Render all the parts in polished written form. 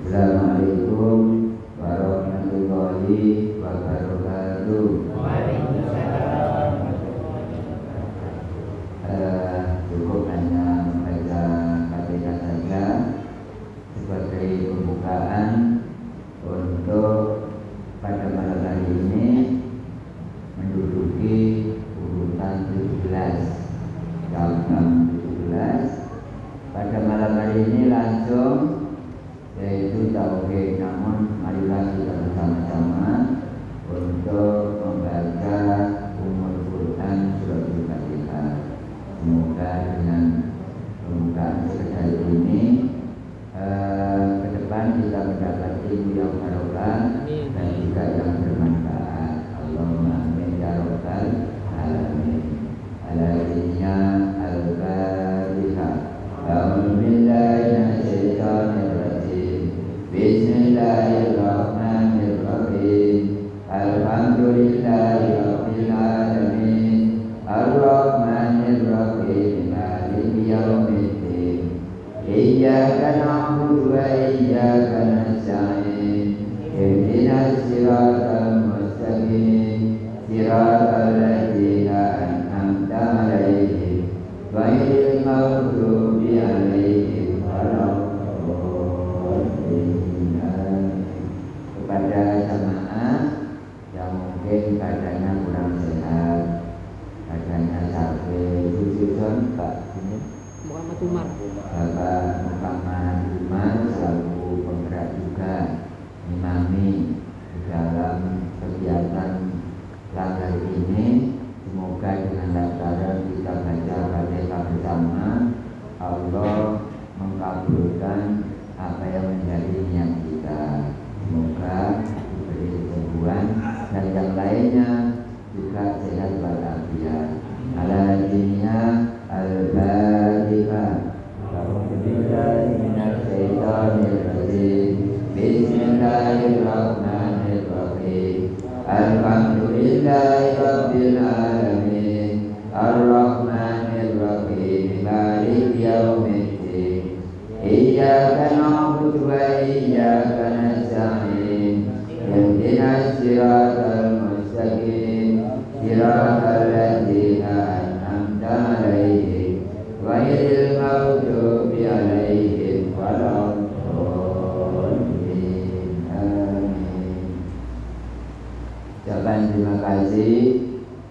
Assalamualaikum warahmatullahi wabarakatuh. Cukup hanya membaca Fatihah saja sebagai pembukaan untuk pada malam hari ini menduduki urutan 17 cabang 17. Pada malam hari ini langsung yaitu tauhid, namun marilah kita bersama-sama untuk membaca Ummul Quran surat Al-Fatihah. Semoga dengan pembukaan sekedar ini ke depan kita mendapat ilmu yang barokah dan juga yang bermanfaat. Allahumma amin ya rabbal alamin. Alainya al-Fatihah. A'udzu billahi minasyaitonir rajim. Bismillahirrahmanirrahim. Alhamdulillahi rabbil alamin. Ar-Rahmanir-Rahim. Maliki yaumiddin. Iyyaka na'budu wa iyyaka nasta'in. Ihdinas siratal mustaqim. Siratal ladzina an'amta 'alaihim ghairil maghdubi 'alaihim waladdallin. Kepada jamaah yang mungkin badannya kurang sehat, badannya sakit, Susun Pak ini Muhammad Umar, Bapak Muhammad Umar selaku penggerak juga imami di dalam kegiatan langgar ini. Semoga dengan lantaran kita baca Fatihah bersama, Allah mengabulkan apa yang menjadi niat kita. Semoga diberi kesembuhan dan yang lainnya juga sehat walafiat. Alhamdulillah al-Fatihah. Bismillahirrahmanirrahim. Alhamdulillahi rabbil alamin. Ar-Rahmanir-Rahim. Maliki yaumiddin. Iyyaka na'budu wa iyyaka nasta'in. Ihdinas siratal mustaqim. Siratal ladzina an'amta 'alaihim ghairil maghdubi 'alaihim waladdallin. Amin. Ucapan terima kasih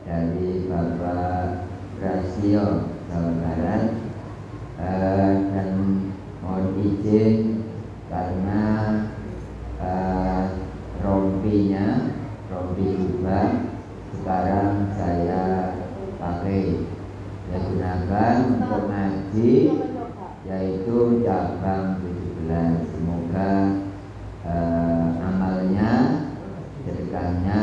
dari Bapak Rasio Jawa Barat, dan mohon izin karena rompi juga sekarang saya pakai, saya gunakan untuk ngaji, yaitu cabang 17. Semoga amalnya, sedekahnya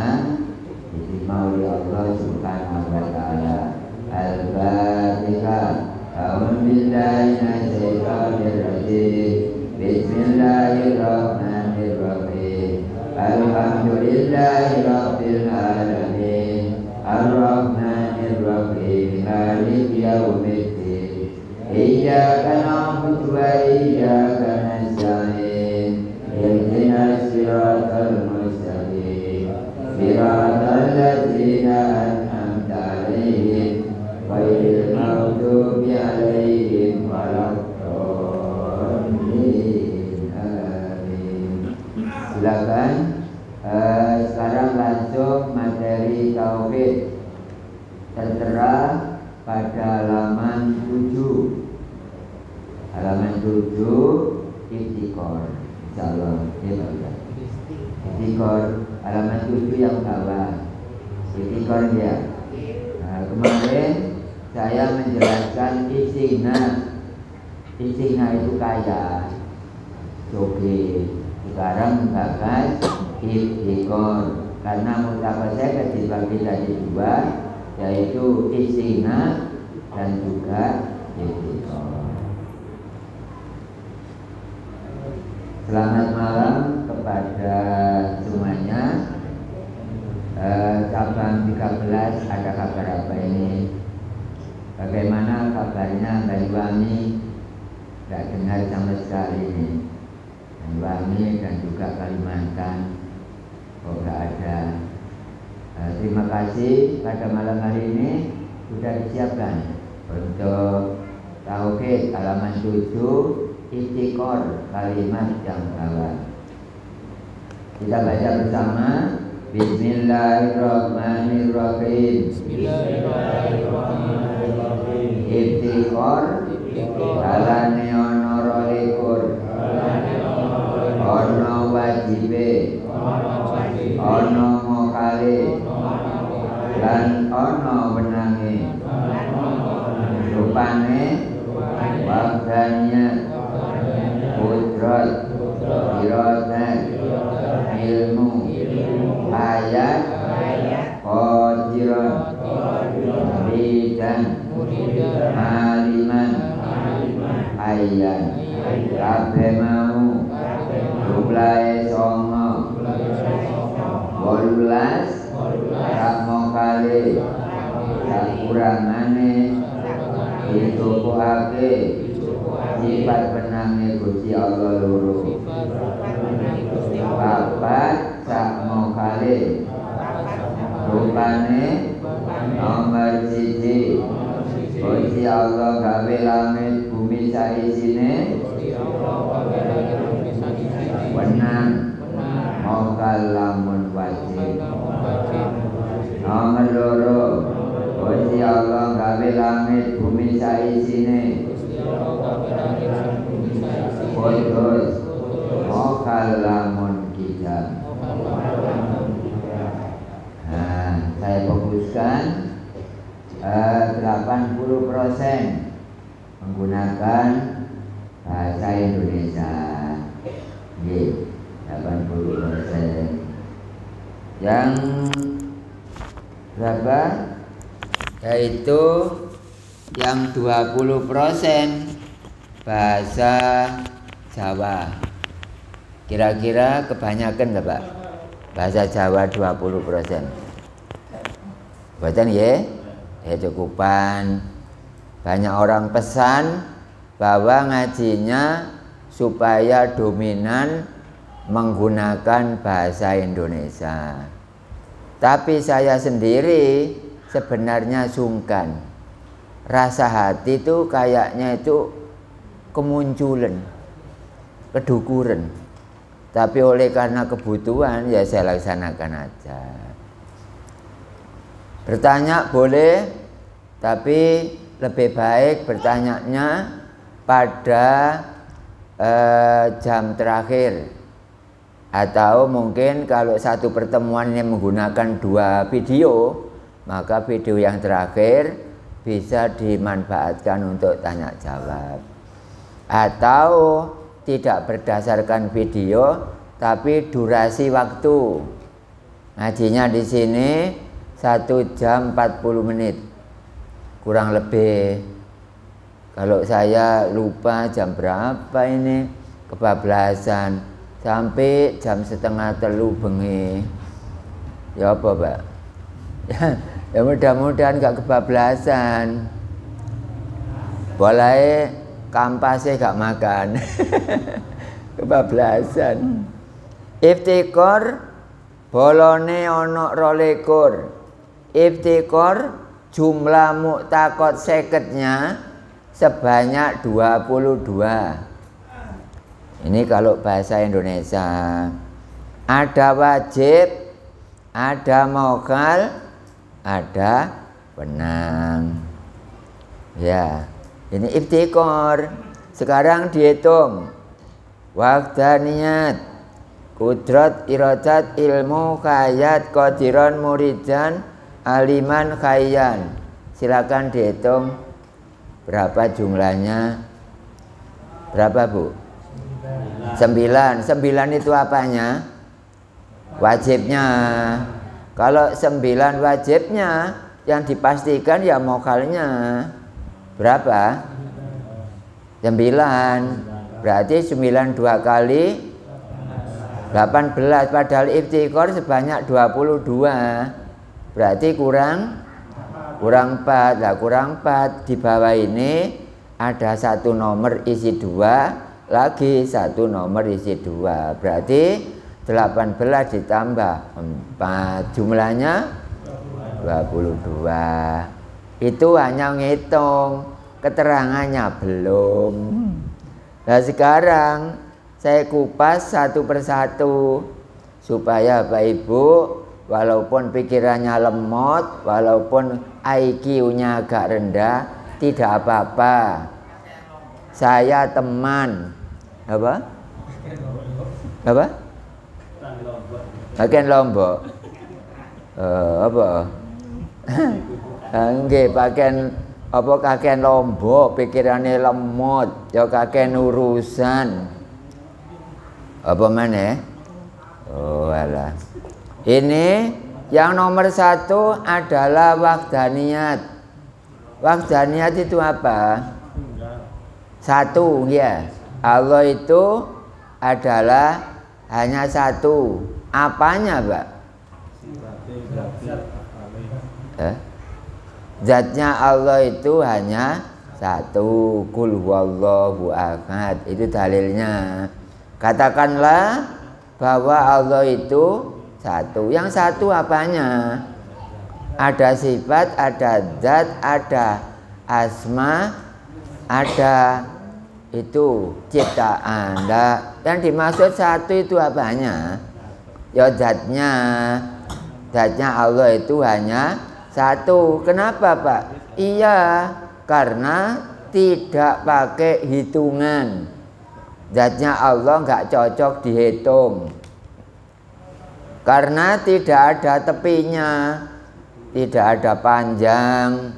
diterima oleh Allah Subhanahu wa taala. Al-Fatihah. A'udzu billahi minasyaitonir rajim. Bismillahirrahmanirrahim. Alhamdulillahi rabbil alamin. Ar-Rahmanir-Rahim. Maliki yaumiddin. Iyyaka na'budu wa iyyaka nasta'in. Ihdinas siratal mustaqim. Siratal ladzina an'amta 'alaihim ghairil maghdubi 'alaihim waladdallin. Amin. Silakan. Sekarang langsung materi tauhid, tertera pada halaman 7. Halaman 7 Iftikor. Insyaallah ya Pak. Iftikor halaman 7 yang bawah. Iftikor ya. Nah, kemarin saya menjelaskan isina. Isina itu kaya, joget. Sekarang membahas iftikor, karena mutafak saya dibagi dari dua, yaitu isina dan juga iftikor. Selamat malam kepada semuanya. Cabang 13 ada kabar apa ini? Bagaimana kabarnya Banyuwangi? Tidak dengar sama sekali ini. Banyuwangi juga Kalimantan. Oh nggak ada. Terima kasih pada malam hari ini sudah disiapkan untuk Tauhid halaman 7 Istiqor kalimat yang bawah. Kita baca bersama. Bismillahirrahmanirrahim. Bismillahirrahmanirrahim. Istiqor dalane ana 22. Ana wajibe, ana mokale, lan ana wenange. Rupane wabdanya kudrat, iradat, ilmu, ayat, qadiran, muridan, aliman, ayyan, kabeh mau jumlahe 9, 18, sak mokale, sak kurangane ditukuake sifat benange Gusti Allah loro. Papat sak mokale rupane nomor 1. Gusti Allah gawe langit bumi saisine wenang mokal lamun wajib. Nomor 2. Gusti Allah gawe langit bumi saisine kudus mokal lamun kijam. Nah, saya fokuskan 80% menggunakan bahasa Indonesia. Nggih, 80%. Yang berapa? Yaitu yang 20% bahasa Jawa. Kira-kira kebanyakan enggak, Pak? Bahasa Jawa 20%. Buatan ya? Ya cukupan. Banyak orang pesan bahwa ngajinya supaya dominan menggunakan bahasa Indonesia. Tapi saya sendiri sebenarnya sungkan. Rasa hati itu kayaknya itu kemunculan, kedukuran. Tapi oleh karena kebutuhan ya saya laksanakan aja. Bertanya boleh, tapi lebih baik bertanyanya pada jam terakhir. Atau mungkin kalau satu pertemuan yang menggunakan 2 video, maka video yang terakhir bisa dimanfaatkan untuk tanya jawab. Atau tidak berdasarkan video, tapi durasi waktu. Ngajinya di sini 1 jam 40 menit kurang lebih. Kalau saya lupa jam berapa ini, kebablasan sampai jam 2:30 bengi. Ya apa, Pak? Ya mudah-mudahan gak kebablasan. Boleh kampasnya gak makan. Kebablasan. Iftikor bolone ono 22. Iftikor jumlah muktakot seketnya sebanyak 22. Ini kalau bahasa Indonesia. Ada wajib, ada mokal, ada wenang. Ya, ini iftikor. Sekarang dihitung. Wahdaniyat, kudrat, iradat, ilmu, khayat, qadiran, muridan, aliman, khayyan. Silakan dihitung berapa jumlahnya. Berapa, Bu? 9. 9 itu apanya? Wajibnya. Kalau 9 wajibnya, yang dipastikan ya mokalnya berapa? 9. Berarti 9 2 kali 18. Padahal iftikor sebanyak 22. Berarti kurang 4. Lah kurang 4. Di bawah ini ada 1 nomor isi 2. lagi 1 nomor isi 2. Berarti 18 ditambah 4 jumlahnya 22. Itu hanya ngitung, keterangannya belum. Nah sekarang saya kupas satu persatu supaya Bapak Ibu walaupun pikirannya lemot, walaupun IQ-nya agak rendah, tidak apa-apa. Saya teman apa? Apa? Bagian Lombok. Apa? Nggih, bagian apa kakek Lombok, pikirannya lemot, ya kakek urusan. Apa mana? Oh alah. Ini yang nomor 1 adalah wahdaniyat. Wahdaniyat itu apa? 1 ya. Allah itu adalah hanya 1. Apanya, Pak? Zatnya Allah itu hanya 1. Qul huwallahu ahad. Itu dalilnya. Katakanlah bahwa Allah itu 1. Yang 1 apanya? Ada sifat, ada zat, ada asma, ada itu ciptaan. Yang dimaksud 1 itu apanya? Ya zatnya. Zatnya Allah itu hanya 1. Kenapa, Pak? Iya, karena tidak pakai hitungan. Zatnya Allah nggak cocok dihitung. Karena tidak ada tepinya, tidak ada panjang,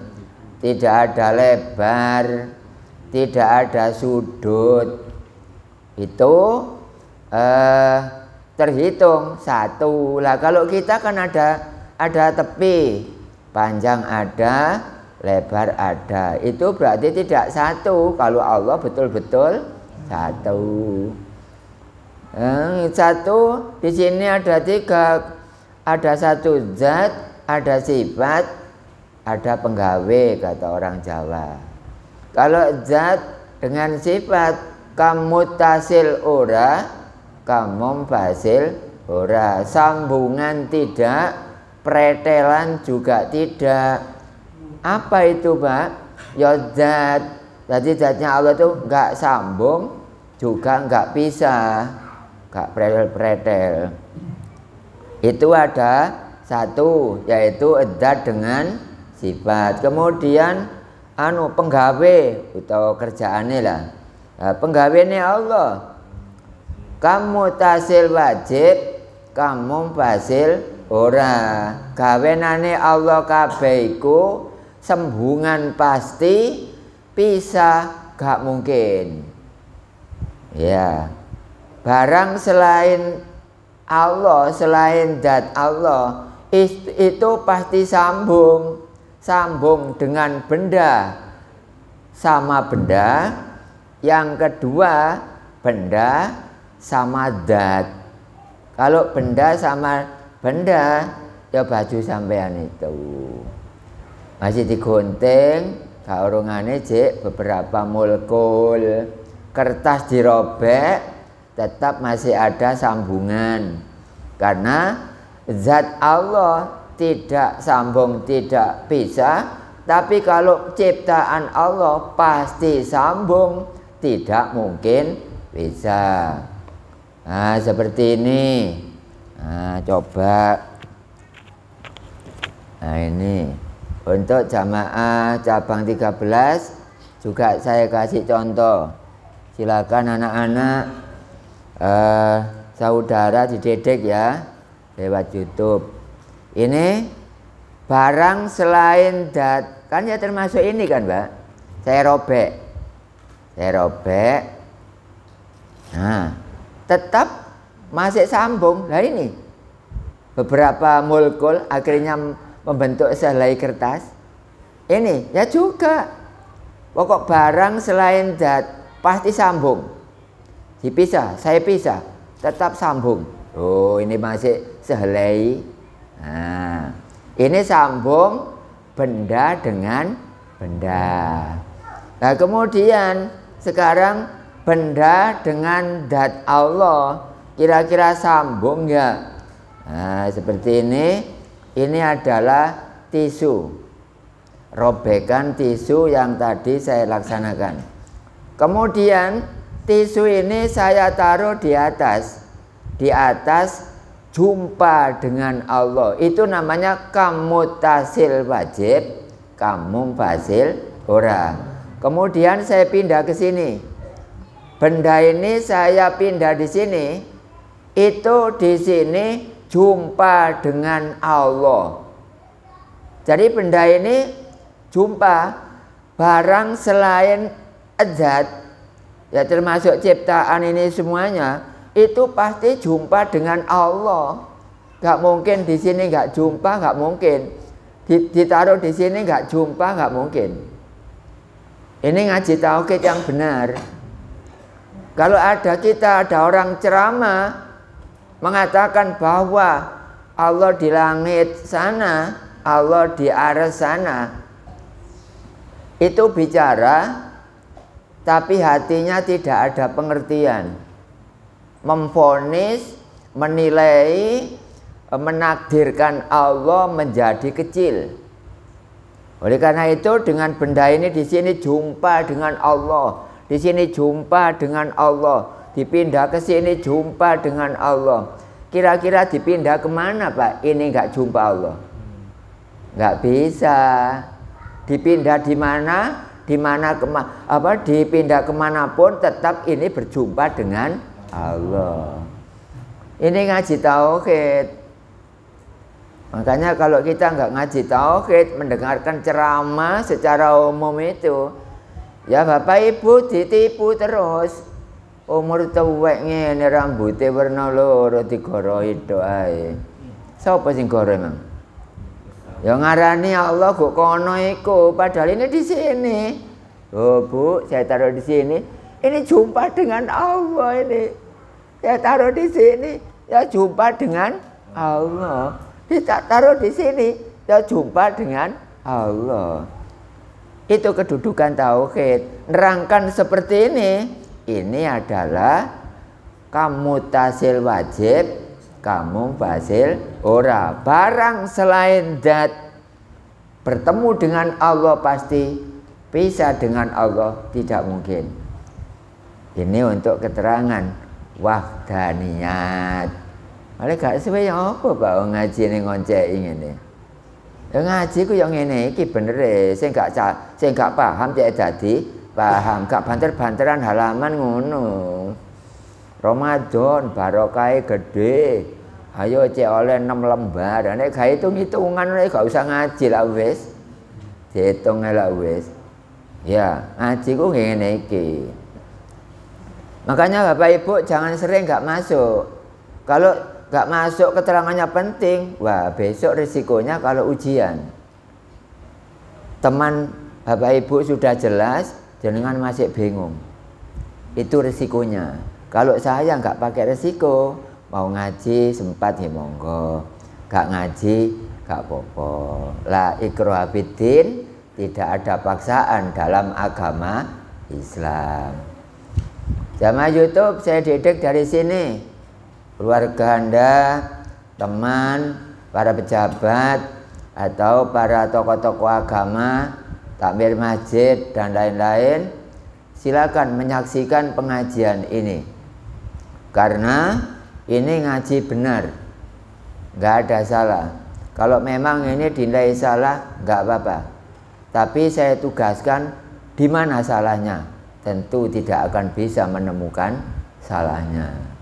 tidak ada lebar, tidak ada sudut. Itu terhitung 1. Lah kalau kita kan ada tepi, panjang ada, lebar ada. Itu berarti tidak 1. Kalau Allah betul-betul 1. 1 di sini ada 3. Ada 1 zat, ada sifat, ada penggawe kata orang Jawa. Kalau zat dengan sifat kamu tasil ora, kamu basil ora. Sambungan tidak, pretelan juga tidak. Apa itu, Pak? Ya zat. Jadi zatnya Allah itu enggak sambung, juga enggak pisah, enggak pretel-pretel. Itu ada 1, yaitu zat dengan sifat. Kemudian penggawe atau kerjaannya lah. Nah, penggaweane Allah. Kamu tasil wajib, kamu basil ora. Gawenane Allah kabeh iku sembungan pasti, pisah gak mungkin. Ya. Barang selain Allah, selain zat Allah itu pasti sambung. Sambung dengan benda sama benda. Yang kedua, benda sama zat. Kalau benda sama benda, ya baju sampean itu masih digunting, gaurungane jek beberapa molekul. Kertas dirobek, tetap masih ada sambungan. Karena zat Allah tidak sambung, tidak pisah. Tapi kalau ciptaan Allah pasti sambung, tidak mungkin bisa. Nah seperti ini. Nah coba. Nah ini untuk jamaah cabang 13 juga saya kasih contoh. Silakan anak-anak saudara dididik ya lewat YouTube. Ini barang selain zat, kan ya termasuk ini kan, Mbak. Saya robek. Nah, tetap masih sambung. Nah ini beberapa molekul akhirnya membentuk sehelai kertas. Ini ya juga. Pokok barang selain zat pasti sambung. Dipisah, saya pisah, tetap sambung. Oh, ini masih sehelai. Nah, ini sambung benda dengan benda. Nah, kemudian sekarang benda dengan zat Allah kira-kira sambung nggak? Nah, seperti ini adalah tisu, robekan tisu yang tadi saya laksanakan. Kemudian tisu ini saya taruh di atas jumpa dengan Allah. Itu namanya kamutasil wajib, kamum fasil ora. Kemudian saya pindah ke sini. Benda ini saya pindah di sini. Itu di sini jumpa dengan Allah. Jadi benda ini jumpa barang selain zat, ya termasuk ciptaan ini semuanya, itu pasti jumpa dengan Allah. Gak mungkin di sini gak jumpa, gak mungkin. Ditaruh di sini gak jumpa, gak mungkin. Ini ngaji tauhid yang benar. Kalau ada orang ceramah mengatakan bahwa Allah di langit sana, Allah di aras sana, itu bicara tapi hatinya tidak ada pengertian, memvonis, menilai, menakdirkan Allah menjadi kecil. Oleh karena itu dengan benda ini di sini jumpa dengan Allah, di sini jumpa dengan Allah, dipindah ke sini jumpa dengan Allah. Kira-kira dipindah kemana Pak? Ini nggak jumpa Allah, nggak bisa. Dipindah di mana? Dipindah kemanapun tetap ini berjumpa dengan Allah. Ini ngaji tauhid. Makanya kalau kita nggak ngaji tauhid, mendengarkan ceramah secara umum itu, ya Bapak Ibu ditipu terus. Umur tuwek ngene rambutnya warna loro digoro itu ae. Sapa sing goro emang? Ya ngarani Allah kok kono iku, padahal ini di sini. Oh Bu, saya taruh di sini. Ini jumpa dengan Allah ini. Saya taruh di sini, ya jumpa dengan Allah. Taruh di sini, ya jumpa dengan Allah. Itu kedudukan tauhid. Nerangkan seperti ini adalah kamutasil wajib, kamu fasil ora. Barang selain zat bertemu dengan Allah pasti, pisah dengan Allah tidak mungkin. Ini untuk keterangan wahdaniyat. Oleh gak sesuai yang apa Pak ngaji ini ngonceki ngene. Ya ngaji ku yang ngene iki bener e, sing gak paham cek dadi paham, gak banter-banteran halaman ngono. Ramadan barokahe gede. Ayo cek oleh 6 lembar. Nek gak hitung-hitungan gak usah ngaji lah wis. Dihitung lah wis. Ya, ngaji ku ngene iki. Makanya Bapak Ibu jangan sering gak masuk. Kalau gak masuk keterangannya penting, wah besok risikonya kalau ujian. Teman Bapak Ibu sudah jelas, jenengan masih bingung. Itu risikonya. Kalau saya nggak pakai risiko, mau ngaji sempat ya monggo, gak ngaji gak apa-apa. La ikraha fiddin, tidak ada paksaan dalam agama Islam. Jamaah YouTube saya didik dari sini. Keluarga Anda, teman, para pejabat, atau para tokoh-tokoh agama, takmir masjid, dan lain-lain, silakan menyaksikan pengajian ini. Karena ini ngaji benar, nggak ada salah. Kalau memang ini dinilai salah, nggak apa-apa. Tapi saya tugaskan di mana salahnya. Tentu tidak akan bisa menemukan salahnya.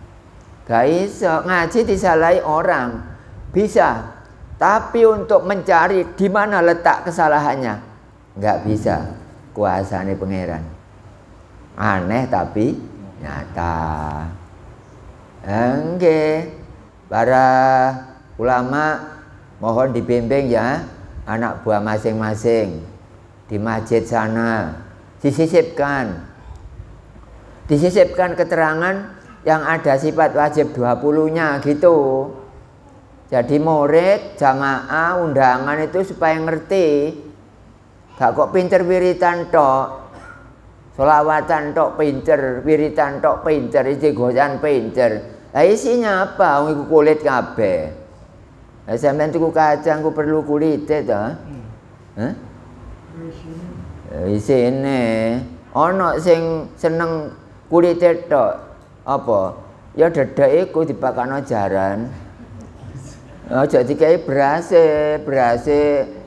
Gak bisa ngaji disalahi orang, bisa. Tapi untuk mencari di mana letak kesalahannya, nggak bisa. Kuasane pangeran. Aneh tapi nyata. Oke, para ulama mohon dibimbing ya, anak buah masing-masing di masjid sana disisipkan keterangan yang ada sifat wajib 20-nya gitu. Jadi murid, jamaah, undangan itu supaya ngerti. Gak kok pinter wiritan tok. Sholawatan tok pinter, wiritan tok pinter, istighosah pinter. Lah isinya apa? Wong iku kulit kabeh. Lah sampean tuku kacang ku perlu kulite to? Hah? Isine ana sing seneng kulite tok. Apa? Ya dedek iku dipakano jaran. Aja dikai berase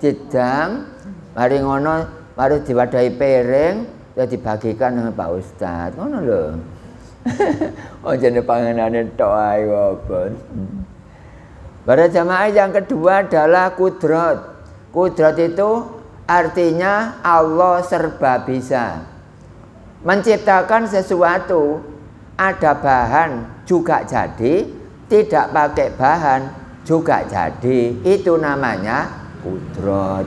jedang, mari ngono, mari diwadahi piring, ya dibagikan dengan Pak Ustadz, ngono lho. Oh jane panganane tok ae apa. Pada jamaah yang kedua adalah kudrat. Kudrat itu artinya Allah serba bisa. Menciptakan sesuatu, ada bahan juga jadi, tidak pakai bahan juga jadi, itu namanya kudrat.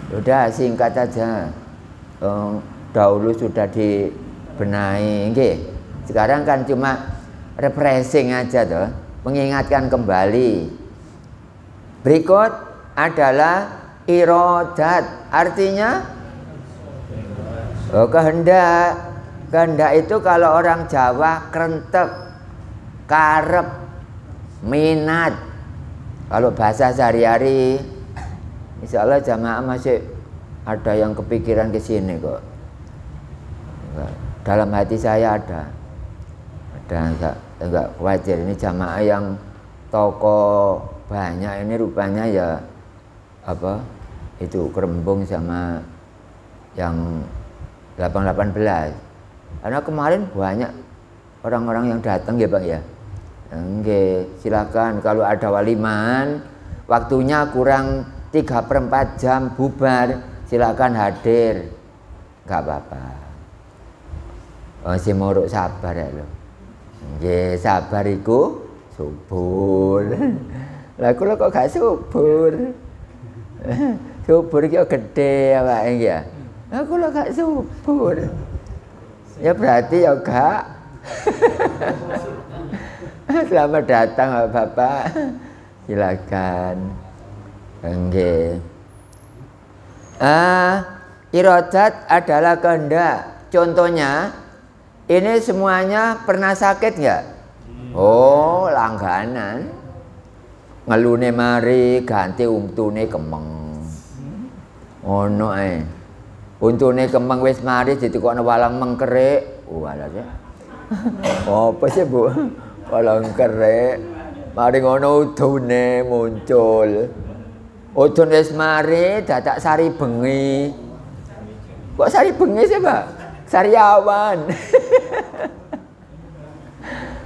Udah singkat aja. Dahulu sudah dibenahi, nggih. Sekarang kan cuma refreshing aja tuh, mengingatkan kembali. Berikut adalah iradat, artinya kehendak. Kehendak itu kalau orang Jawa krentek, karep, minat. Kalau bahasa sehari-hari, insya Allah jamaah masih ada yang kepikiran ke sini kok. Dalam hati saya ada enggak khawatir. Ini jamaah yang toko banyak ini rupanya ya apa itu kerembung sama yang 818. Karena kemarin banyak orang-orang yang datang ya Pak ya. Oke, silakan kalau ada waliman, waktunya kurang 3/4 jam bubar, silakan hadir, nggak apa-apa. Oh, si morok sabar ya lo. Oke, sabar iku subur. Lah kula kok gak subur? Subur iki gede awake ya. Lah kula gak subur. Ya berarti ya gak. Selamat datang Bapak, silakan. Oke. Iradat adalah kehendak. Contohnya, ini semuanya pernah sakit nggak? Oh, langganan. Ngelune mari ganti untune kemeng. Ono ae. Untune kemeng wis mari ditukokno walang mengkerik. Walah ya. Apa sih Bu? Walang kerek. Mari ngono udune muncul. Udun wis mari dadak sari bengi. Kok sari bengi sih, Pak? Sariawan.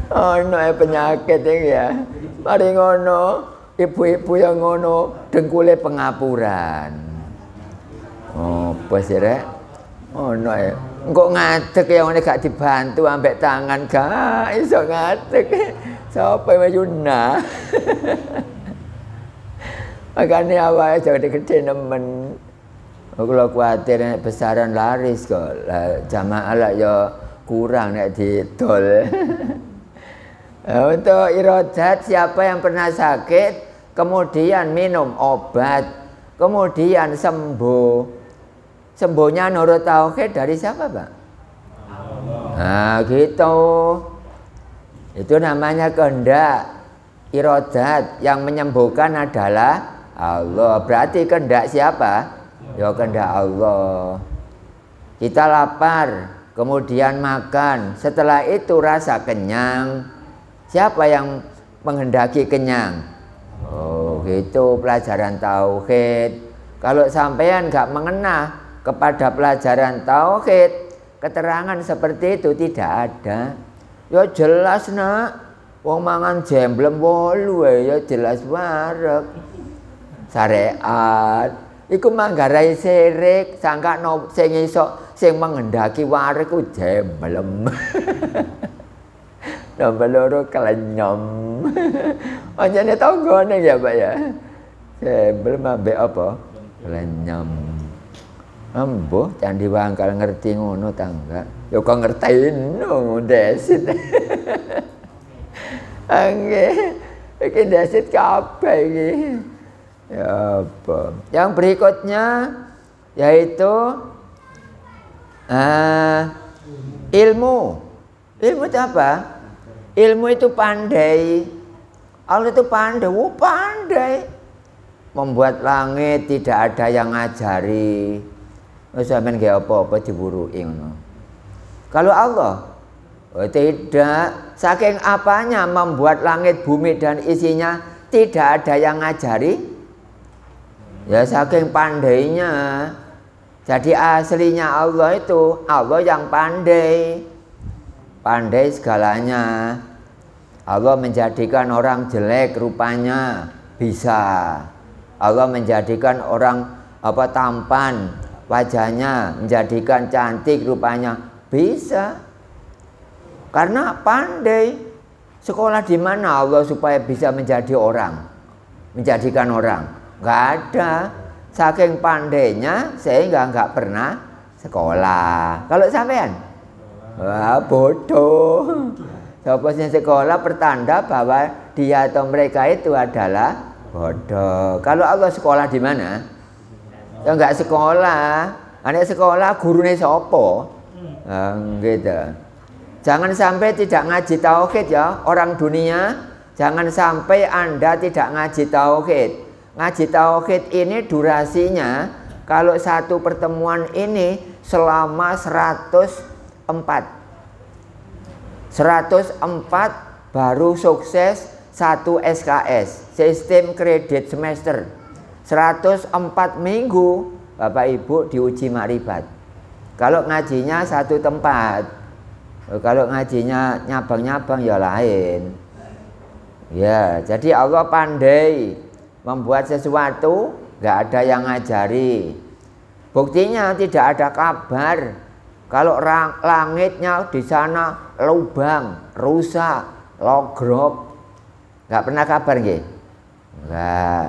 Ono penyakit iki ya. Mari ngono, ibu-ibu yang ngono dengkule pengapuran. Oh, apa sih rek? Ono ya. Engko ngadeg ya ngene gak dibantu ambek tangan gak iso ngadeg. Sapa Mayuna? Makane awake gede-gede nemen. Kula kuwatir nek besaran laris kok. Lah jamaah lah ya kurang nek didol. Untuk iradat, siapa yang pernah sakit kemudian minum obat, kemudian sembuh. Sembuhnya nurut tauhid dari siapa, Pak? Nah, gitu. Itu namanya kehendak. Iradat yang menyembuhkan adalah Allah. Berarti kehendak siapa? Ya kehendak Allah. Kita lapar, kemudian makan. Setelah itu rasa kenyang. Siapa yang menghendaki kenyang? Oh, gitu pelajaran tauhid. Kalau sampean nggak mengenah kepada pelajaran tauhid, keterangan seperti itu tidak ada. Ya jelas nak, wong mangan jemblem 8 ya jelas wareg. Syariat iku manggarai sirik, sangka no sing iso sing menghendaki wareg ku jemblem. Nomor loro kelenyom. Anjane tanggane ya Pak ya. Jemblem ambek apa? Kelenyom. Ambo Candi Wangkal ngerti ngono tangga. Ya kok ngertiin no desit. Angge iki desit kabeh iki. Ya apa? Yang berikutnya yaitu Ilmu. Ilmu itu apa? Ilmu itu pandai. Allah itu pandai, pandai. Membuat langit tidak ada yang ngajari. Sampeyan nggih apa-apa diwuruki ngono. Kalau Allah tidak, saking apanya membuat langit, bumi dan isinya tidak ada yang ngajari. Ya saking pandainya. Jadi aslinya Allah itu Allah yang pandai. Pandai segalanya. Allah menjadikan orang jelek rupanya bisa. Allah menjadikan orang tampan wajahnya, menjadikan cantik rupanya bisa. Karena pandai. Sekolah di mana Allah supaya bisa menjadi orang, menjadikan orang? Nggak ada. Saking pandainya sehingga nggak pernah sekolah. Kalau sampean, wah bodoh. Siapa sekolah pertanda bahwa dia atau mereka itu adalah bodoh. Kalau Allah sekolah di mana? Ya nggak sekolah. Anak sekolah gurunya sopo. Gitu. Jangan sampai tidak ngaji tauhid ya orang dunia. Jangan sampai Anda tidak ngaji tauhid. Ngaji tauhid ini durasinya kalau satu pertemuan ini selama 104 baru sukses satu SKS, sistem kredit semester. 104 minggu Bapak Ibu diuji makrifat. Kalau ngajinya satu tempat, kalau ngajinya nyabang-nyabang ya lain. Ya, jadi Allah pandai membuat sesuatu, nggak ada yang ngajari. Buktinya tidak ada kabar kalau langitnya di sana lubang, rusak, logrok. Nggak pernah kabar nggih? Nggak.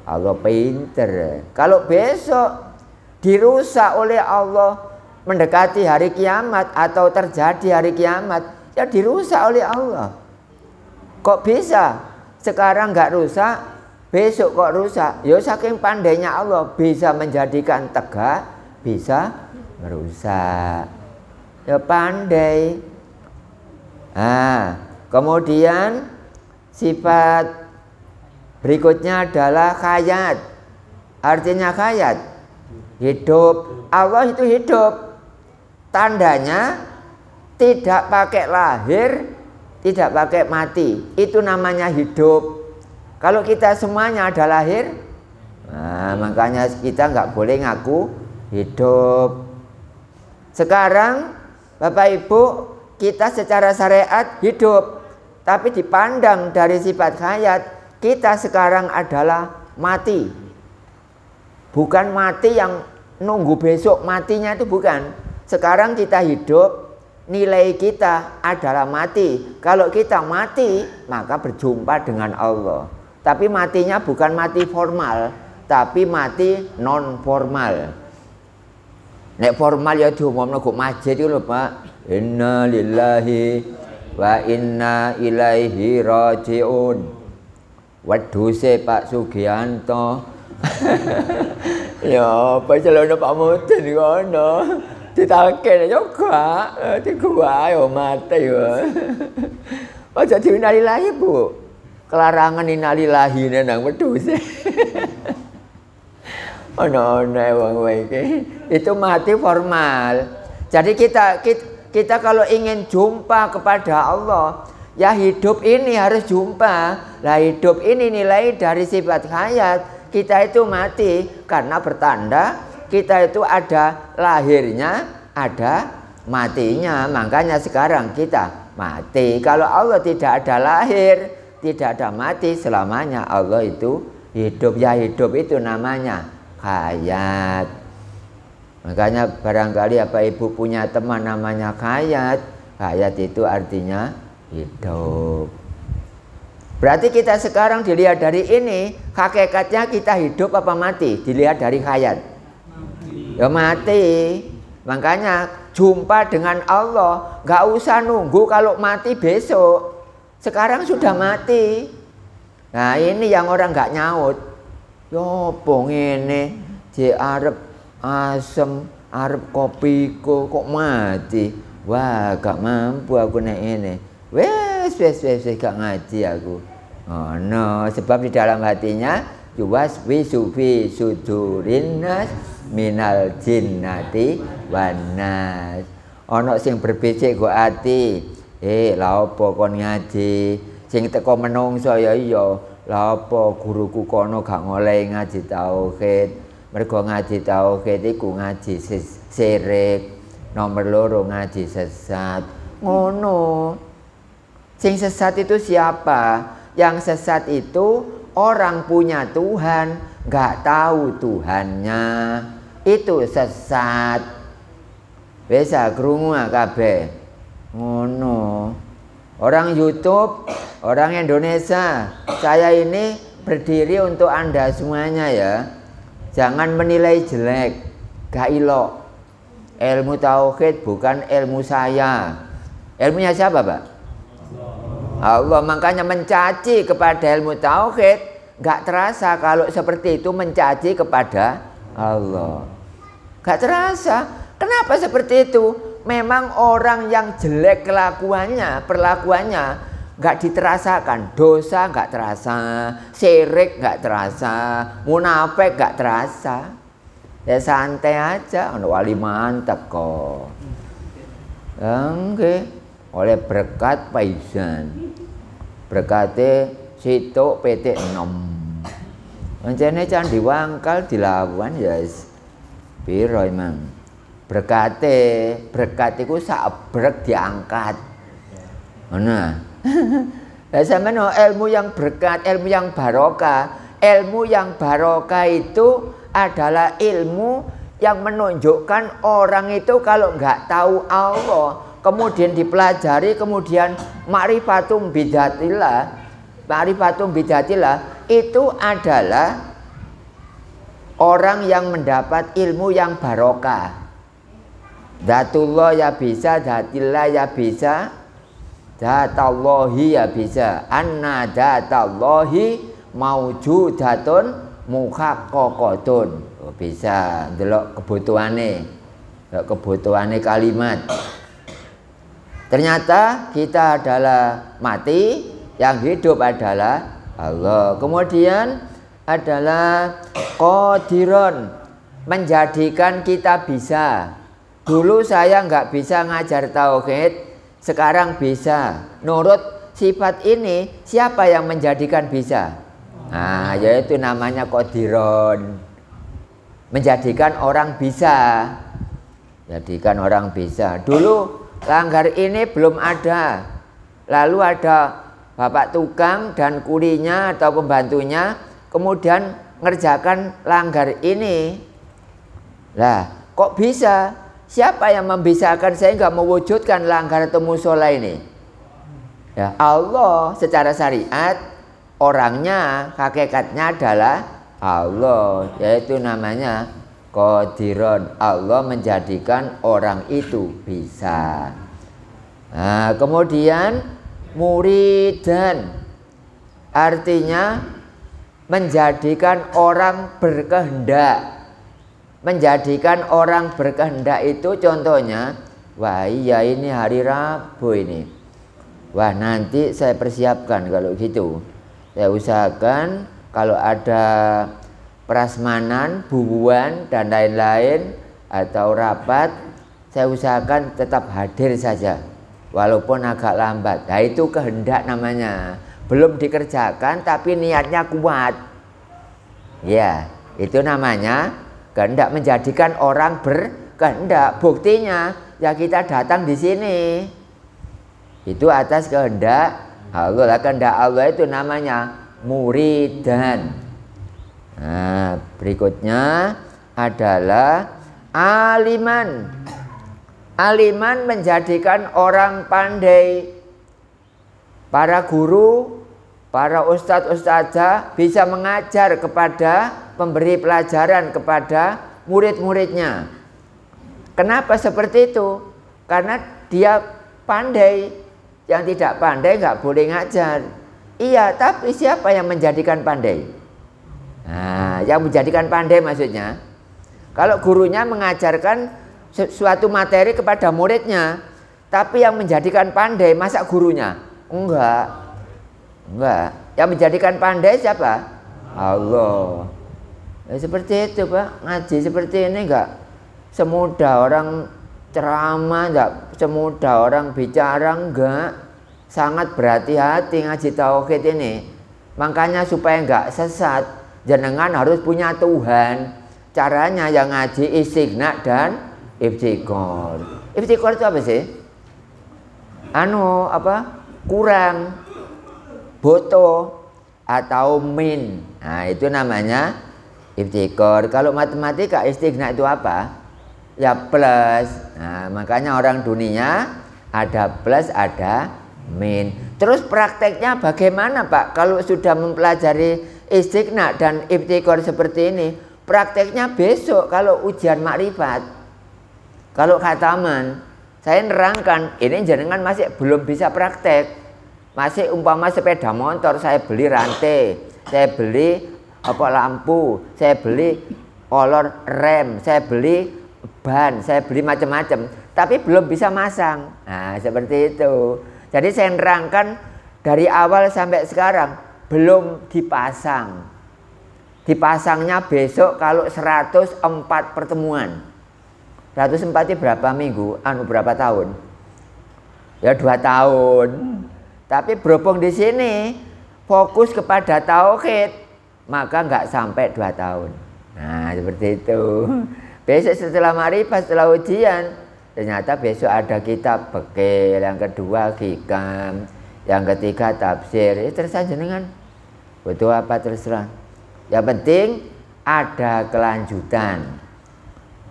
Allah pinter. Kalau besok dirusak oleh Allah mendekati hari kiamat atau terjadi hari kiamat, ya dirusak oleh Allah. Kok bisa? Sekarang nggak rusak, besok kok rusak? Ya saking pandainya Allah bisa menjadikan tegak, bisa merusak. Ya pandai. Kemudian sifat berikutnya adalah hayat. Artinya hayat, hidup. Allah itu hidup. Tandanya tidak pakai lahir, tidak pakai mati. Itu namanya hidup. Kalau kita semuanya ada lahir, makanya kita nggak boleh ngaku hidup. Sekarang Bapak Ibu, kita secara syariat hidup, tapi dipandang dari sifat hayat, kita sekarang adalah mati. Bukan mati yang nunggu besok matinya, itu bukan. Sekarang kita hidup, nilai kita adalah mati. Kalau kita mati, maka berjumpa dengan Allah. Tapi matinya bukan mati formal, tapi mati non formal. Nek formal ya diumumno kok masjid itu lho Pak. Inna lillahi wa inna ilaihi rajiun. Wedhuse Pak Sugianto. Ya, apa celana Pak Mudin kono. Ditaken juga, di gua yo mati yo. Aja diinalilahi Bu. Kelarangan innalillahi nang wedhuse. Ono-ono wong iki. Itu mati formal. Jadi kita kalau ingin jumpa kepada Allah, ya hidup ini harus jumpa. Lah hidup ini nilai dari sifat hayat. Kita itu mati karena bertanda kita itu ada lahirnya, ada matinya. Makanya sekarang kita mati. Kalau Allah tidak ada lahir, tidak ada mati, selamanya Allah itu hidup. Ya hidup itu namanya hayat. Makanya barangkali Bapak Ibu punya teman namanya hayat. Hayat itu artinya hidup. Berarti kita sekarang dilihat dari ini, hakikatnya kita hidup apa mati? Dilihat dari hayat. Ya mati. Makanya jumpa dengan Allah nggak usah nunggu kalau mati besok. Sekarang sudah mati. Nah ini yang orang nggak nyaut. Yo ngene, arep asem, arep kopi kok mati. Wah, gak mampu aku nek ini. Wes gak ngaji aku. Oh no, sebab di dalam hatinya juwas wisufi sudurinas minal jinnati wanas. Ono sing berbisik go ati. Lha apa kon ngaji? Sing teko menungso ya iya. Lha apa guruku kono gak ngolehi ngaji tauhid. Mergo ngaji tauhid iku ngaji syirik. Nomor loro ngaji sesat. Ngono. Sing sesat itu siapa? Yang sesat itu orang punya Tuhan, nggak tahu Tuhannya. Itu sesat. Bisa krungu kabeh. Ngono. Orang YouTube, orang Indonesia, saya ini berdiri untuk Anda semuanya ya. Jangan menilai jelek, gak ilok. Ilmu tauhid bukan ilmu saya. Ilmunya siapa, Pak? Allah. Makanya mencaci kepada ilmu tauhid gak terasa kalau seperti itu mencaci kepada Allah. Gak terasa. Kenapa seperti itu? Memang orang yang jelek kelakuannya, perlakuannya gak diterasakan. Dosa gak terasa, syirik gak terasa, munafik gak terasa. Ya santai aja, ono wali mantap kok. Oke, oleh berkat Paisan. Berkate situk PT 6. Rencane Candi Wangkal dilawan ya piro emang. Berkat iku sak brek diangkat. Ngono. Lah sampeyan ilmu yang berkat, ilmu yang barokah. Ilmu yang barokah itu adalah ilmu yang menunjukkan orang itu kalau nggak tahu Allah, kemudian dipelajari, kemudian ma'rifatum bidatillah. Ma'rifatum bidatillah itu adalah orang yang mendapat ilmu yang barokah. Datullah ya bisa, datillah ya bisa, datallahi ya bisa. Anna datallahi maujudatun muhaqqaqatun. Oh, bisa ndelok kebutuhane kalimat. Ternyata kita adalah mati, yang hidup adalah Allah. Kemudian adalah qadirun, menjadikan kita bisa. Dulu saya nggak bisa ngajar tauhid, sekarang bisa. Nurut sifat ini, siapa yang menjadikan bisa? Nah, yaitu namanya qadirun. Menjadikan orang bisa. Jadikan orang bisa. Dulu langgar ini belum ada. Lalu ada bapak tukang dan kulinya atau pembantunya, kemudian ngerjakan langgar ini. Lah, kok bisa? Siapa yang membisakan saya nggak mewujudkan langgar atau musola ini? Ya, Allah secara syariat, orangnya, hakikatnya adalah Allah, yaitu namanya qadirun. Allah menjadikan orang itu bisa. Nah, kemudian muridan, artinya menjadikan orang berkehendak. Menjadikan orang berkehendak itu contohnya, wah iya ini hari Rabu ini. Wah nanti saya persiapkan kalau gitu. Saya usahakan kalau ada prasmanan, bubuan dan lain-lain atau rapat, saya usahakan tetap hadir saja. Walaupun agak lambat. Nah itu kehendak namanya. Belum dikerjakan tapi niatnya kuat. Ya, itu namanya kehendak, menjadikan orang berkehendak. Buktinya ya kita datang di sini itu atas kehendak Allah. Kehendak Allah itu namanya muridan. Nah, berikutnya adalah aliman. Aliman menjadikan orang pandai. Para guru, para ustadz-ustadzah bisa mengajar kepada, memberi pelajaran kepada murid-muridnya. Kenapa seperti itu? Karena dia pandai. Yang tidak pandai nggak boleh ngajar. Iya, tapi siapa yang menjadikan pandai? Nah, yang menjadikan pandai maksudnya, kalau gurunya mengajarkan suatu materi kepada muridnya, Tapi yang menjadikan pandai masa gurunya? Enggak. Yang menjadikan pandai siapa? Allah. Ya, seperti itu Pak. Ngaji seperti ini enggak semudah orang ceramah, enggak semudah orang bicara, enggak. Sangat berhati-hati ngaji tauhid ini. Makanya supaya enggak sesat, jenengan harus punya Tuhan. Caranya yang ngaji istighna dan iftikor. Iftikor itu apa sih? Kurang, boto atau min. Nah, itu namanya iftikor. Kalau matematika istighna itu apa? Ya plus. Nah, makanya orang dunia ada plus, ada min. Terus prakteknya bagaimana Pak? Kalau sudah mempelajari istighna dan iftikor seperti ini, prakteknya besok kalau ujian makrifat, kalau khataman, saya nerangkan, ini jenengan masih belum bisa praktek. Masih umpama sepeda motor, saya beli rantai, saya beli lampu, saya beli olor rem, saya beli ban, saya beli macam-macam, tapi belum bisa masang. Nah, seperti itu. Jadi saya nerangkan dari awal sampai sekarang belum dipasang. Dipasangnya besok kalau 104 pertemuan. 104 itu berapa minggu? Berapa tahun? Ya 2 tahun. Tapi berhubung di sini fokus kepada tauhid, maka nggak sampai 2 tahun. Nah, seperti itu. Besok setelah makrifat, setelah ujian, ternyata besok ada kitab bekil, yang kedua hikam, yang ketiga tafsir. Terserah jenengan. Butuh apa terserah. Yang penting ada kelanjutan.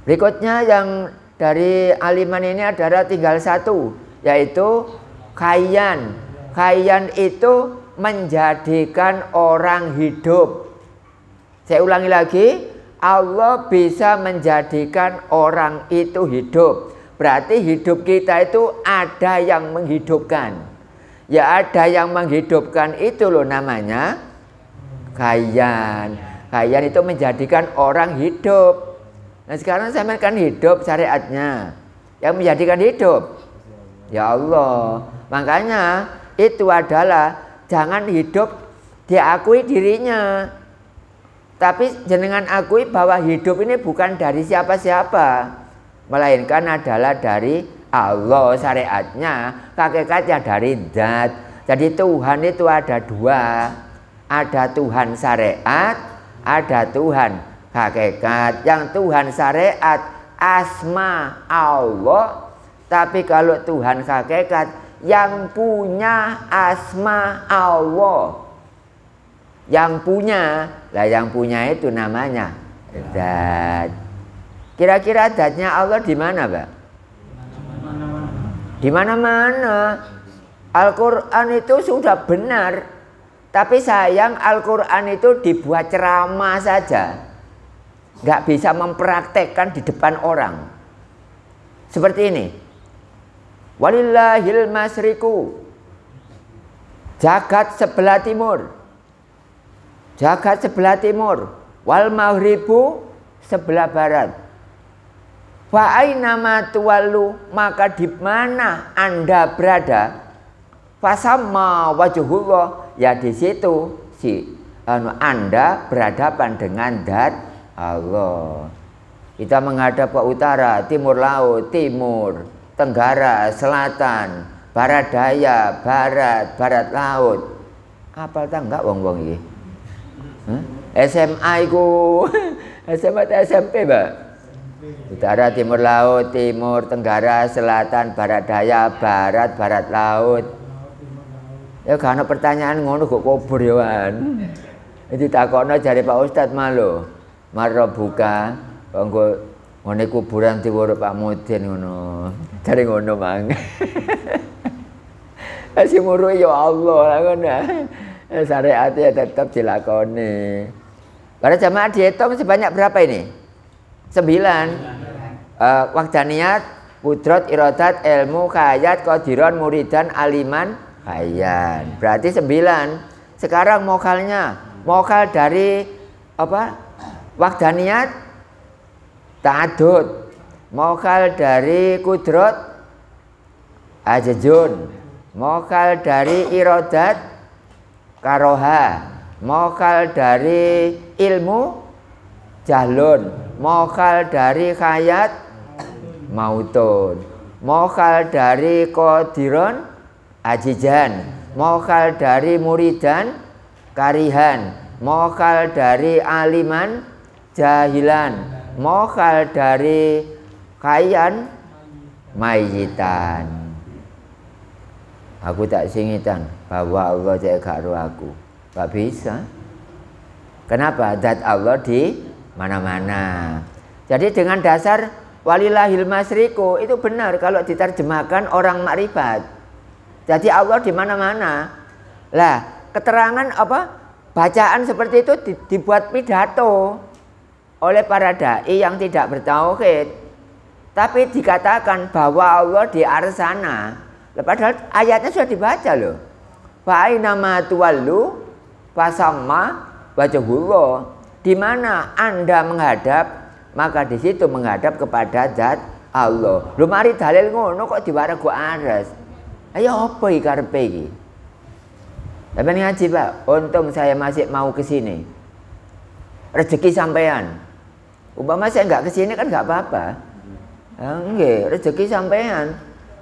Berikutnya yang dari aliman ini adalah tinggal satu, yaitu khayyan. Khayyan itu menjadikan orang hidup. Saya ulangi lagi, Allah bisa menjadikan orang itu hidup. Berarti hidup kita itu ada yang menghidupkan. Ya ada yang menghidupkan itu loh namanya khayyan. Khayyan itu menjadikan orang hidup. Nah sekarang saya kan hidup syariatnya. Yang menjadikan hidup ya Allah. Makanya itu adalah jangan hidup diakui dirinya, tapi jenengan akui bahwa hidup ini bukan dari siapa-siapa, melainkan adalah dari Allah. Syariatnya hakikatnya dari zat. Jadi Tuhan itu ada dua. Ada Tuhan syariat, ada Tuhan hakikat. Yang Tuhan syariat asma Allah, tapi kalau Tuhan hakikat yang punya asma Allah, yang punya itu namanya zat. Kira-kira zatnya Allah di mana Pak? Di mana-mana. Al-Quran itu sudah benar, tapi sayang Al-Quran itu dibuat ceramah saja, nggak bisa mempraktekkan di depan orang. Seperti ini, walillahil masyriqu, jagat sebelah timur, jagat sebelah timur, wal maghribu sebelah barat. Fa ainama tuwallu, maka di mana Anda berada, fasamma wajhullah, ya di situ Anda berhadapan dengan zat Allah. Kita menghadap ke utara, timur laut, timur, tenggara, selatan, barat daya, barat, barat laut. Apal ta enggak wong-wong iki? SMA iku. SMA atau SMP, Mbak? Utara, timur laut, timur, tenggara, selatan, barat daya, barat, barat laut. Ya karena pertanyaan ngono kok kubur ya wan. Itu takokno jare Pak Ustadz malu. Marah buka, bangku ngone kuburan diworo Pak Mudin ngono. Jare ngono mang. Asih muru ya Allah lah ngono. Syariatnya tetap dilakoni. Para jamaah dihitung sebanyak berapa ini? 9. Wahdaniyat, Qudrat, Iradat, Ilmu, Khayat, Qadiran, Muridan, Aliman, Khayyan. Berarti 9. Sekarang mokalnya, mokal dari apa? Wahdaniyat, ta'adud. Mokal dari Qudrat, ajajun, mokal dari irodat karoha, mokal dari ilmu jahlun, mokal dari khayat mautun, mokal dari qadiron ajijan, mokal dari muridan karihan, mokal dari aliman jahilan, mokal dari kayan mayitan. Aku tak singitan bahwa Allah cek karo aku. Gak bisa. Kenapa? Zat Allah di mana-mana. Jadi dengan dasar walillahil masyriqu itu benar kalau diterjemahkan orang makrifat. Jadi Allah di mana-mana. Lah, keterangan apa? Bacaan seperti itu dibuat pidato oleh para dai yang tidak bertauhid. Tapi dikatakan bahwa Allah di arsana. Padahal ayatnya sudah dibaca loh. Fa aina ma tuwallu fasamma wajhullah. Di mana Anda menghadap, maka di situ menghadap kepada zat Allah. Lho mari dalil ngono kok diwarago ares. Ayo apa iki karepe iki? Sampeyan ngaji, Pak. Untung saya masih mau ke sini. Rezeki sampean. Umpama saya enggak ke sini kan enggak apa-apa. Nggih, rezeki sampean.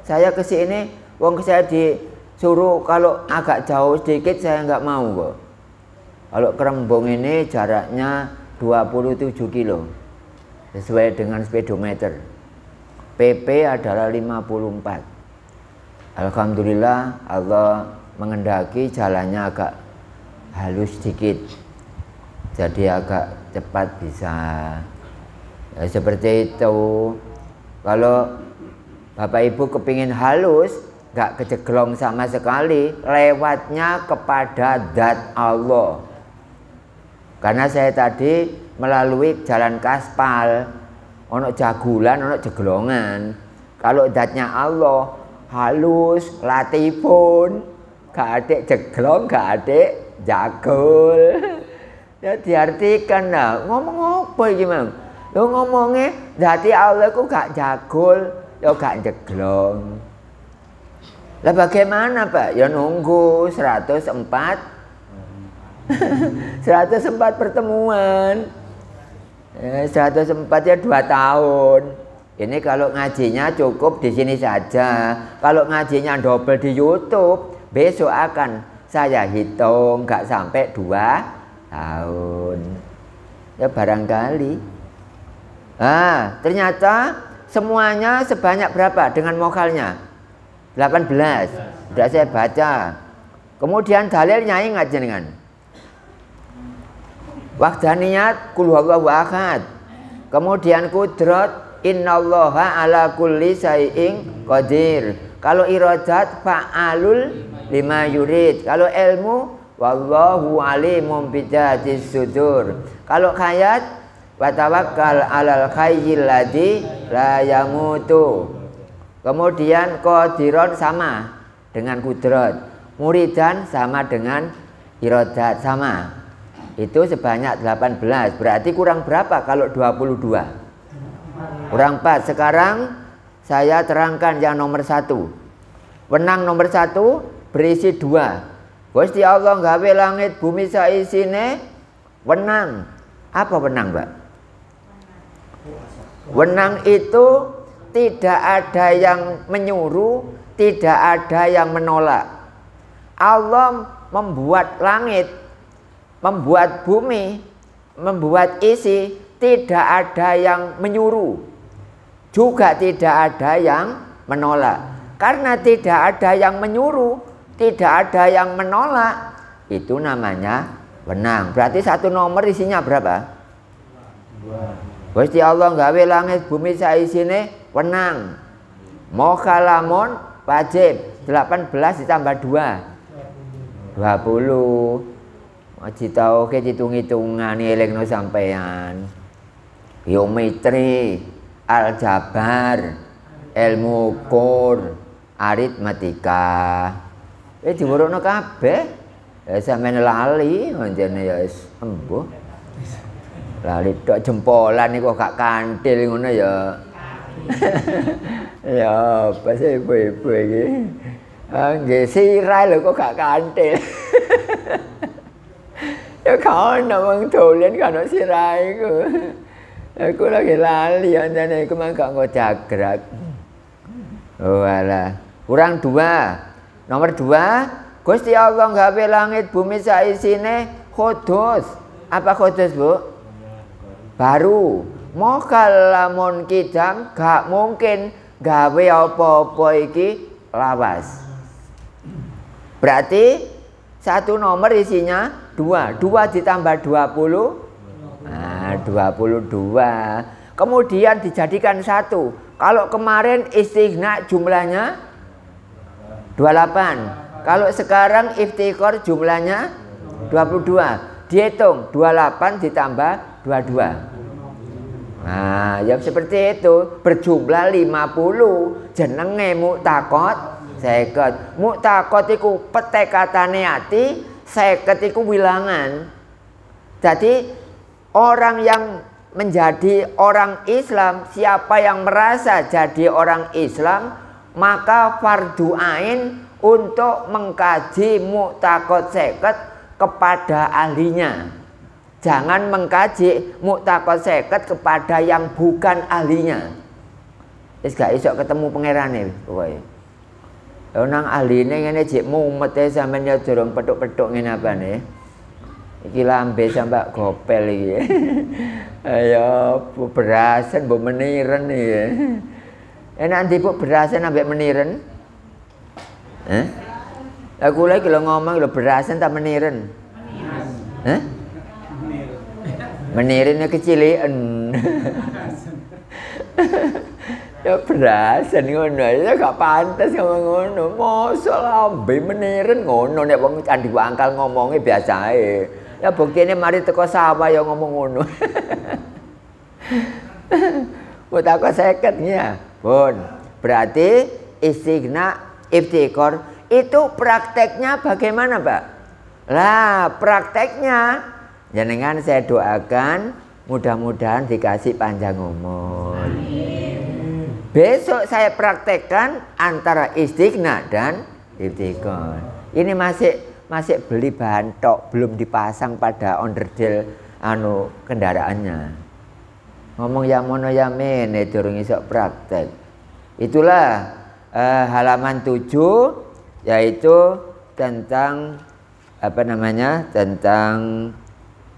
Saya ke sini, wong saya disuruh kalau agak jauh sedikit saya enggak mau kok. Kalau ke Rembong ini jaraknya 27 kilo. Sesuai dengan speedometer. PP adalah 54. Alhamdulillah Allah mengendaki jalannya agak halus sedikit. Jadi agak cepat bisa. Ya, seperti itu. Kalau Bapak Ibu kepingin halus, gak kejeglong sama sekali, lewatnya kepada zat Allah. Karena saya tadi melalui jalan kaspal, ono jagulan, ono jeglongan. Kalau zatnya Allah halus, latifun, gak ada jeglong, gak ada jagul. Ya diartikan lah, ngomong apa iki, Mang? Lo ngomongnya zati Allah ku gak jagul. Ya gak jeglong. Lah bagaimana, Pak? Ya nunggu 104 104 pertemuan. 104 ya 2 tahun. Ini kalau ngajinya cukup di sini saja. Kalau ngajinya double di YouTube, besok akan saya hitung gak sampai 2 tahun. Ya barangkali. Ternyata semuanya sebanyak berapa dengan mokalnya? 18. Sudah saya baca. Kemudian dalilnya ingat jenengan. Wahdaniyat kul huwallahu ahad. Kemudian kudrat innallaha ala kulli syai'in qadir. Kalau iradat fa'alul lima yurid. Kalau ilmu wallahu alimum bidzatis sudur. Kalau khayat wa tawakkal 'alal hayyil ladzi la yamutu. Kemudian qadiron sama dengan kudrat, muridan sama dengan iradat sama. Itu sebanyak 18. Berarti kurang berapa kalau 22? Kurang 4. Sekarang saya terangkan yang nomor 1. Wenang nomor 1 berisi 2. Gusti Allah gawe langit bumi saisine wenang. Apa wenang, Mbak? Wenang itu tidak ada yang menyuruh, tidak ada yang menolak. Allah membuat langit, membuat bumi, membuat isi, tidak ada yang menyuruh, juga tidak ada yang menolak. Karena tidak ada yang menyuruh, tidak ada yang menolak, itu namanya wenang. Berarti 1 nomor isinya berapa? Gusti Allah gawe langit bumi saisine wenang. Mokhalamun wajib 18 ditambah 2 20. Ngaji tau ke hitung-hitungan elingno sampean. Geometri, aljabar, ilmu ukur, aritmatika. Diwurono kabeh. Ya sampean lali pancene ya wis embuh. Lali tok jempolan niku gak kantil ngono ya. Ya, apa sih ibu-ibu iki? Nggih sirai lho kok gak kanthil. Ya kan wong dolen kan sirai iku. Aku lagi lali anjane iku mah gak ngojagrak. Oh alah. Kurang 2. Nomor 2, Gusti Allah gawe langit bumi saisine kudus. Apa kudus, Bu? Baru. Moga lamun kidang gak mungkin gawe apa-apa iki lawas. Berarti satu nomor isinya 2. 2 ditambah 20. Nah, 22. Kemudian dijadikan 1. Kalau kemarin istighna jumlahnya 28. Kalau sekarang iftiqor jumlahnya 22. Dihitung 28 ditambah 22. Nah, ya seperti itu, berjumlah 50, jenenge mu'taqad 50. Mu'taqad iku petekatane ati, 50 iku wilangan. Jadi orang yang menjadi orang Islam, siapa yang merasa jadi orang Islam, maka fardu ain untuk mengkaji mu'taqad 50 kepada ahlinya. Jangan mengkaji mu'taqad 50 kepada yang bukan ahlinya. Wis gak iso ketemu pangerane pokoke. Lha nang ahline ngene jek mumet e sampean ya durung petuk-petuk ngene apane. Iki lambe sampak gopel iki. Ayo berasen mbok meniren iki. Enak ndi Bu berasen ambek meniren? Heh? Aku lagi lho ngomong lho berasen tak meniren. Heh? Menirinnya kecilian. Ya berasen ngono, ya gak pantas ngomong ngono. Mosok lambe meniren ngono nek wong candi wangkal ngomongnya biasa ae. Ya buktine mari teko sawah ya ngomong ngono. Mu'taqad 50 ya. Pun. Berarti istighna iftiqor itu prakteknya bagaimana, Pak? Lah, prakteknya jenengan saya doakan mudah-mudahan dikasih panjang umur. Besok saya praktekkan antara istighna dan iftiqor. Ini masih beli bahan tok, belum dipasang pada onderdil kendaraannya. Ngomong ya mono ya mene durung iso praktek. Itulah halaman 7 yaitu tentang apa namanya? Tentang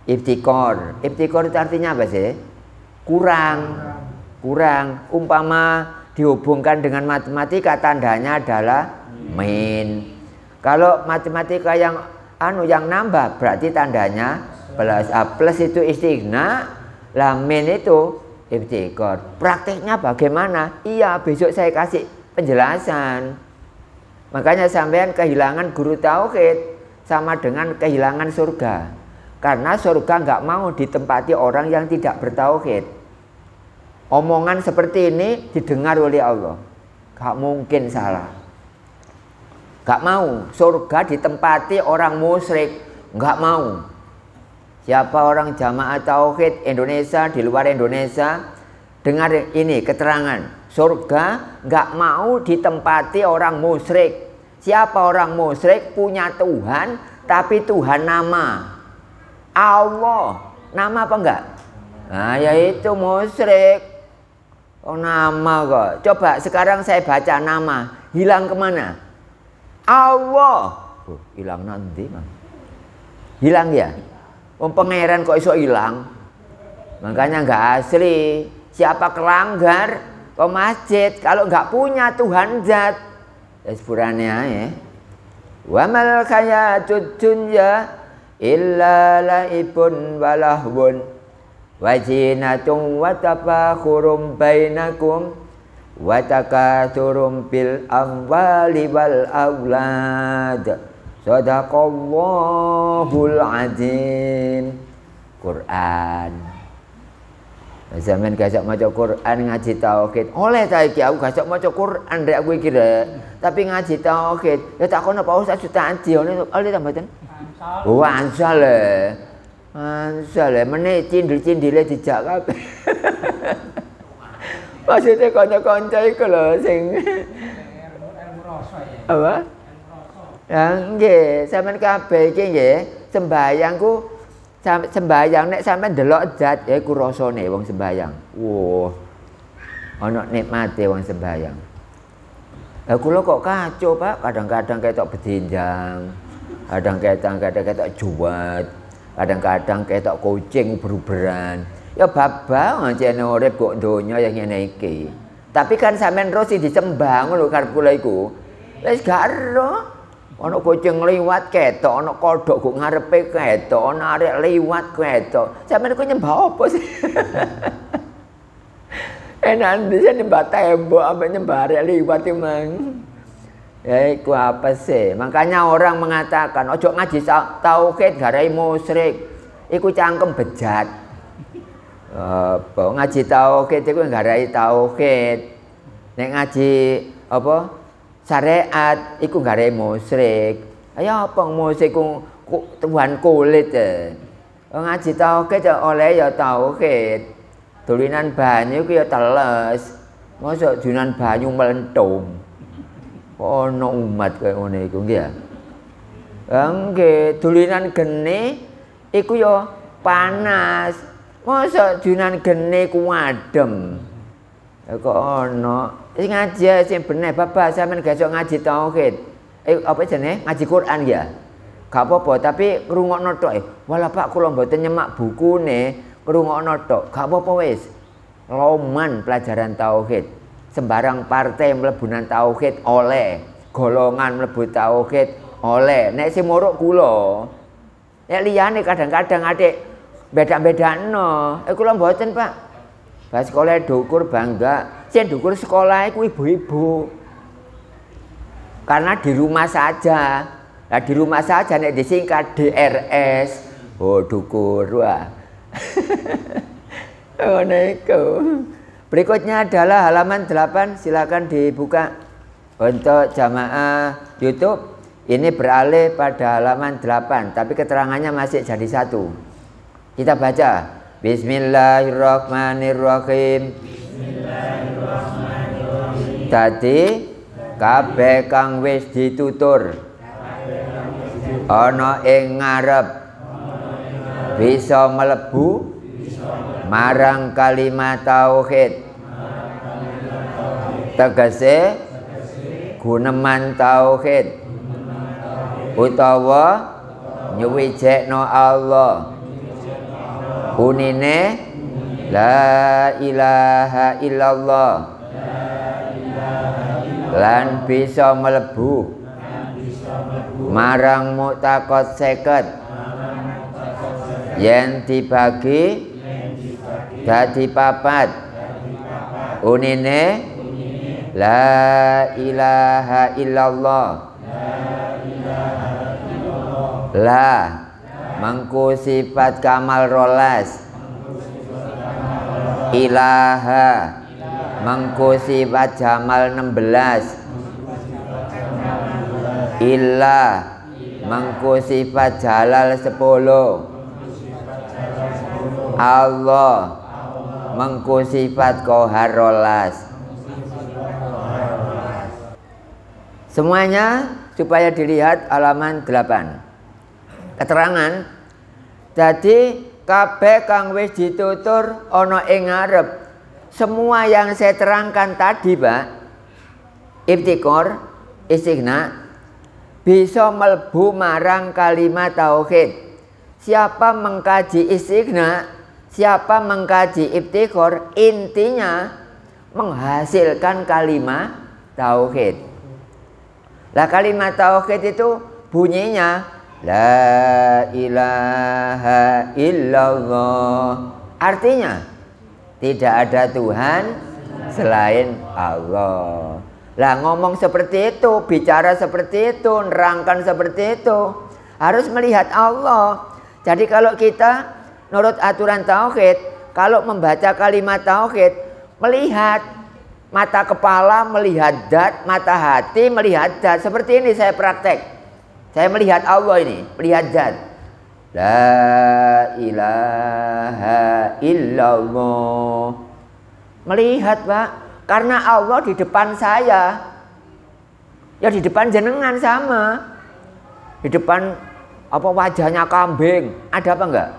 iftiqor. Iftiqor itu artinya apa sih? Kurang. Umpama dihubungkan dengan matematika tandanya adalah min. Kalau matematika yang nambah berarti tandanya plus. Plus itu istighna, lah min itu iftiqor. Prakteknya bagaimana? Iya, besok saya kasih penjelasan. Makanya sampean kehilangan guru tauhid sama dengan kehilangan surga. Karena surga nggak mau ditempati orang yang tidak bertauhid. Omongan seperti ini didengar oleh Allah. Gak mungkin salah. Gak mau. Surga ditempati orang musyrik. Gak mau. Siapa orang jamaah tauhid Indonesia, di luar Indonesia, dengar ini keterangan. Surga gak mau ditempati orang musyrik. Siapa orang musyrik punya Tuhan, tapi Tuhan nama. Allah. Nama apa enggak? Nah, yaitu musyrik. Oh nama kok. Coba sekarang saya baca nama, hilang kemana? Allah. Hilang nanti mah. Hilang ya? Pangeran kok iso hilang? Makanya nggak asli. Siapa kelanggar ke masjid kalau nggak punya Tuhan zat? Ya sepurane ae. Wa mal hayatud dunya illa laibun walahwun wajinatun watafakurum bainakum watakathurum bil amwali wal aulad. Sadaqallahul azim. Quran. Zaman gak maca Quran ngaji tauhid. Oleh ta iki aku gak maca Quran rek aku iki rek. Tapi ngaji tauhid. Ya tak kono Pak Ustaz Sutadi oleh ta mboten? Wah, ansal meneh cindil-cindile dijak kabeh. Maksudnya kanca-kanca iku lho sing apa? Ya nggih, sampean kabeh iki nggih, sembahyang nek sampean delok zat ya iku rasane wong sembahyang. Wah. Ana nikmate wong sembahyang. Lah kula kok kacau, Pak. Kadang-kadang ketok bedendang. Kadang-kadang ketok juwat. Kadang-kadang ketok kucing beruberan. Ya babang ancene urip kok donya yang ngene iki. Tapi kan sampean terus disembah ngono karep kula iku. Wis gak ero. Ana kucing liwat ketok, ana kodhok kok ngarepe ketok, ana arek liwat ketok. Sampeyan kok nyembah apa sih? Enak bisa nyembah tembok sampai nyembah arek liwat emang. Ya iku apa sih? Makanya orang mengatakan ojo ngaji tauhid garai musyrik. Iku cangkem bejat. Apa ngaji tauhid iku garai tauhid. Nek ngaji apa? Syariat iku garai musyrik. Ayo apa musyrik ku tuhan kulit e. Ngaji tauhid oleh ya tauhid. Dolinan banyu ku ya teles. Mosok dolinan banyu melentung. Ono umat kaya ngene iku nggih ya. Nggih, dolinan geni iku ya panas. Mosok dolinan geni ku adem. Kok ono sing ngaji sing bener bapak sampean gak iso ngaji tauhid. Apa jenenge? Ngaji Quran ya. Gak apa-apa, tapi ngrungokno tok. Walah Pak kula mboten nyemak bukune, ngrungokno tok. Gak apa-apa wis. Loman pelajaran tauhid. Sembarang partai mlebunan tauhid oleh, golongan mlebu tauhid oleh. Nek sing muruk kula. Nek liyane kadang-kadang adik beda-bedakno. Kula mboten, Pak. Pas sekolah dukur bangga, sing dukur sekolah iku ibu-ibu. Karena di rumah saja. Nah di rumah saja nek disingkat DRS. Oh dukur wah. Oh neko. Berikutnya adalah halaman 8, silakan dibuka untuk jamaah YouTube. Ini beralih pada halaman 8, tapi keterangannya masih jadi satu. Kita baca. Bismillahirrahmanirrahim. Bismillahirrahmanirrahim. Dadi kabeh kang wis ditutur ana ing ngarep bisa mlebu marang kalimat tauhid. Tegese guneman tauhid utawa nyuwijekno Allah. Unine la ilaha illallah lan bisa mlebu marang mutakot seket yen dibagi dadi papat. Unine la ilaha illallah la mangku sifat kamal rolas, ilaha mangku sifat jamal 16, illa mangku sifat jalal 10, Allah mangku sifat kohar rolas. Semuanya supaya dilihat halaman 8. Keterangan, jadi kabeh kang wis ditutur ana ing ngarep. Semua yang saya terangkan tadi, Pak, ibtikor, istighna, bisa mlebu marang kalimat tauhid. Siapa mengkaji istighna, siapa mengkaji ibtikor, intinya menghasilkan kalimat tauhid. Lah kalimat tauhid itu bunyinya la ilaha illallah. Artinya tidak ada Tuhan selain Allah. Lah ngomong seperti itu, bicara seperti itu, nerangkan seperti itu, harus melihat Allah. Jadi kalau kita menurut aturan tauhid, kalau membaca kalimat tauhid, melihat mata kepala, melihat zat, mata hati, melihat zat. Seperti ini saya praktek. Saya melihat Allah ini, melihat zat. La ilaha illallah. Melihat, Pak. Karena Allah di depan saya. Ya di depan jenengan sama. Di depan apa wajahnya kambing. Ada apa enggak?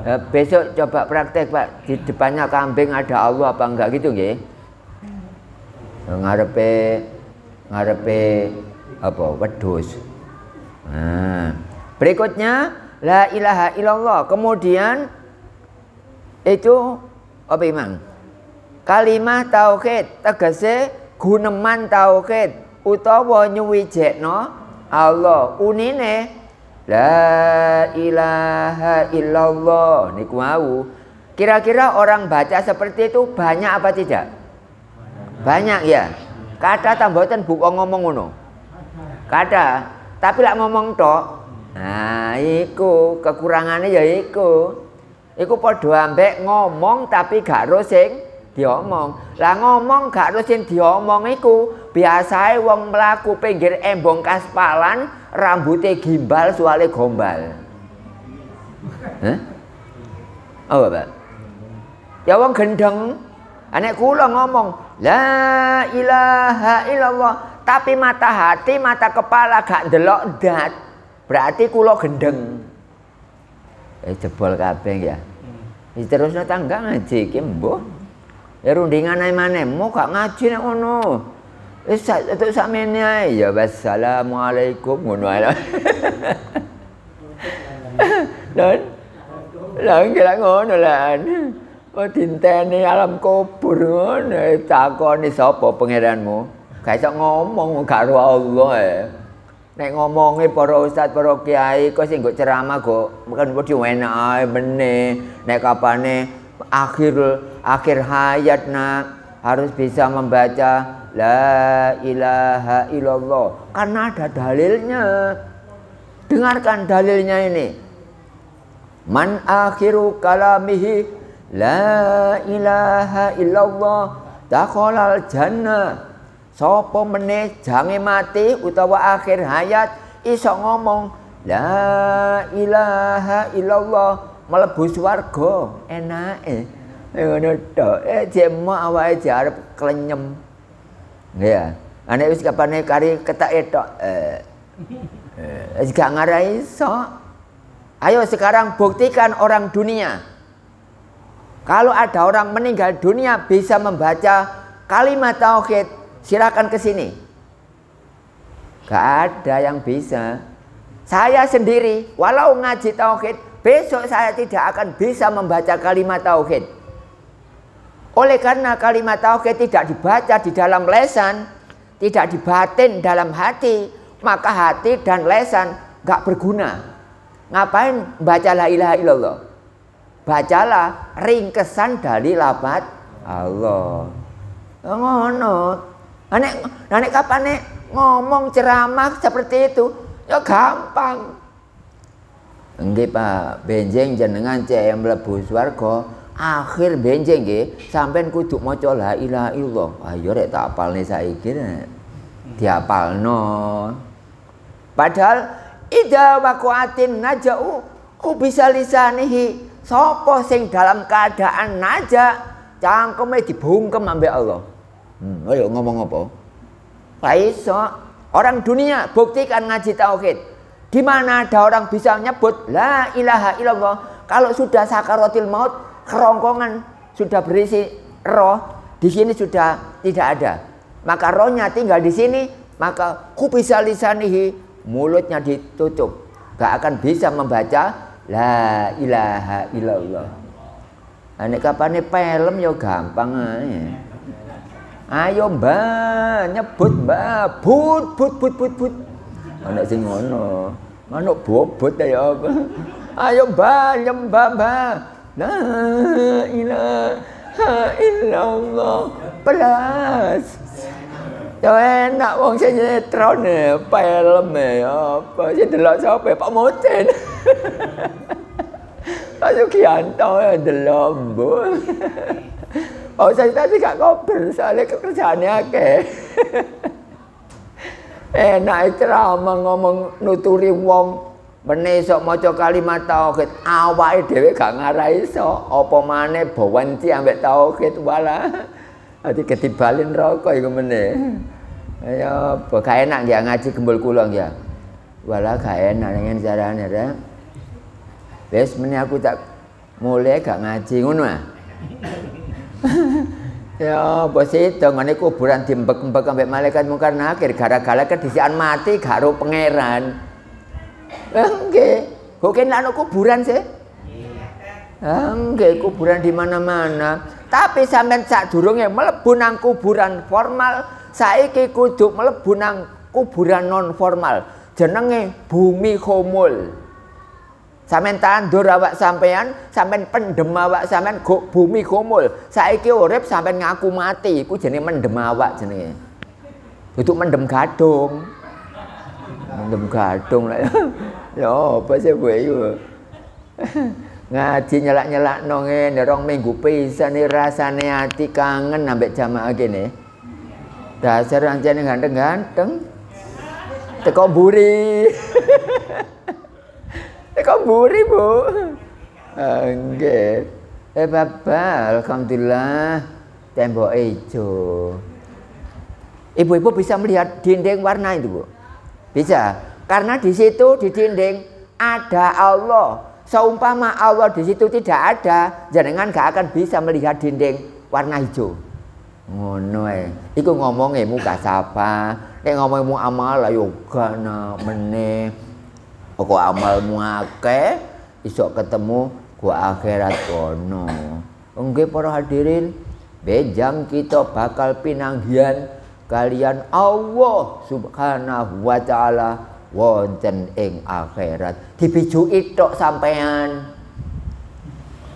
Ya, besok coba praktek, Pak. Di depannya kambing ada Allah apa enggak gitu nggih? Ngarepe apa? Wedhus. Nah, berikutnya la ilaha illallah. Kemudian itu apa Imam? Kalimah tauhid tegese guneman tauhid utawa nyuwijekno Allah. Unine la ilaha illallah niku wau. Kira-kira orang baca seperti itu banyak apa tidak? Banyak ya. Kata tamboten buka ngomong ngono. Kata, tapi lak ngomong tok. Nah, iku kekurangannya ya iku. Iku padha ambek ngomong tapi gak ro sing diomong. Lah ngomong gak ro sing diomong iku biasae wong mlaku pinggir embong kaspalan rambutnya gimbal soalnya gombal. Hah? Oh, Pak. Ya wong gendeng. Anek kula ngomong la ilaha illallah tapi mata hati, mata kepala gak ndelok ndat. Berarti kula gendeng. Jebol kabeh ya. Wis terusno tangga ngaji iki mbuh. Ya rundingan ae maneh, mau gak ngaji nek ngono. Wis sak sakmene ae ya wassalamualaikum ngono ae. Lah kira ngono lan. Kok dinteni alam kubur ngono takoni sapa pangeranmu? Gak iso ngomong karo Allah. Nek ngomongi para ustaz, para kiai kok sing nggo ceramah kok mungkin wedi enak ae meneh. Nek kapane akhir hayat nak harus bisa membaca la ilaha illallah karena ada dalilnya. Dengarkan dalilnya ini. Man akhiru kalamihi la ilaha illallah dakhalal jannah. Sapa meneh jange mati utawa akhir hayat iso ngomong la ilaha illallah mlebu swarga enake. Ngono tok. Jemo awake arep klenyem. Ya. Ane wis kapane kari ketake tok. Wis gak ngarai iso. Ayo sekarang buktikan orang dunia. Kalau ada orang meninggal dunia bisa membaca kalimat tauhid, silakan ke sini. Gak ada yang bisa. Saya sendiri, walau ngaji tauhid, besok saya tidak akan bisa membaca kalimat tauhid. Oleh karena kalimat tauhid tidak dibaca di dalam lesan, tidak dibatin dalam hati, maka hati dan lesan gak berguna. Ngapain baca la ilaha illallah? Bacalah ringkesan dari lafaz Allah. Ngono. Nek kapan ngomong ceramah seperti itu, ya gampang. Nggih Pak, benjing jenengan cek mlebu swarga, akhir benjing nggih, sampean kudu maca la ilaha illallah. Ayo rek tak apalne saiki rek. Diapalno. Padahal idza waqatin najau bisa lisanihi. Sapa sing dalam keadaan naja cangkeme dibungkem ambek Allah. Ayo ngomong apa? Iso. Orang dunia buktikan ngaji tauhid. Di mana ada orang bisa nyebut la ilaha illallah kalau sudah sakaratil maut, kerongkongan sudah berisi roh, di sini sudah tidak ada. Maka rohnya tinggal di sini, maka kubisa lisanihi, mulutnya ditutup. Gak akan bisa membaca la ilaha illallah. Nek kapane film ya gampang ae. Ayo mbah, nyebut mbah, but. Ana sing ngono. Manuk bobot ya apa. Ayo mbah, nyembah mbah. La ilaha illallah. Plus. Ya enak wong sing sinetron film apa sing delok sapa Pak Moten. Pak Sugianto delok mbo. Oh saya tadi gak kober soalnya kerjaannya akeh. Enak ceramah ngomong nuturi wong Mene iso maca kalimat tauhid, awake dhewe gak ngarai iso. Apa maneh bawanti ambek tauhid wala. Ati ketibalin rokok iku meneh. Ayo, gak enak ya ngaji gembul kula ya. Wala gak enak dengan carane ya. Wis meneh aku tak mulai gak ngaji ngono ah. Ya, bos itu ngene kuburan diembek-embek ambek malaikat mungkar nakir gara-gara kedisian mati gak ro pangeran. Nggih, kok kene ana kuburan sih? Nggih, kuburan di mana-mana. Tapi sampean sadurunge mlebu nang kuburan formal, saiki kudu mlebu nang kuburan non formal. Jenenge bumi khumul. Sampeyan tandur awak sampean, sampean pendem awak sampean bumi khumul. Saiki urip sampean ngaku mati, iku jenenge mendem awak jenenge. Kudu mendem gadung. Mendem gadung lah. Ya apa sih kowe iku? Ngaji nyelak-nyelakno ngene rong minggu pisan rasane ati kangen ambek jamaah kene. Dasar ancene ganteng-ganteng. Teko mburi. Teko mburi, Bu. Nggih. Bapak, alhamdulillah tembok ijo. Ibu-ibu bisa melihat dinding warna itu, Bu? Bisa. Karena di situ di dinding ada Allah. Seumpama Allah di situ tidak ada, jenengan gak akan bisa melihat dinding warna hijau. Ngono ae. Iku ngomongnya muka sapa, nek ngomongmu amal ayo gana meneh. Kok amalmu akeh iso ketemu gua akhirat kono. Nggih para hadirin, benjang kita bakal pinanggihan kalian Allah Subhanahu wa taala wonten ing akhirat. Dibijuki tok sampean.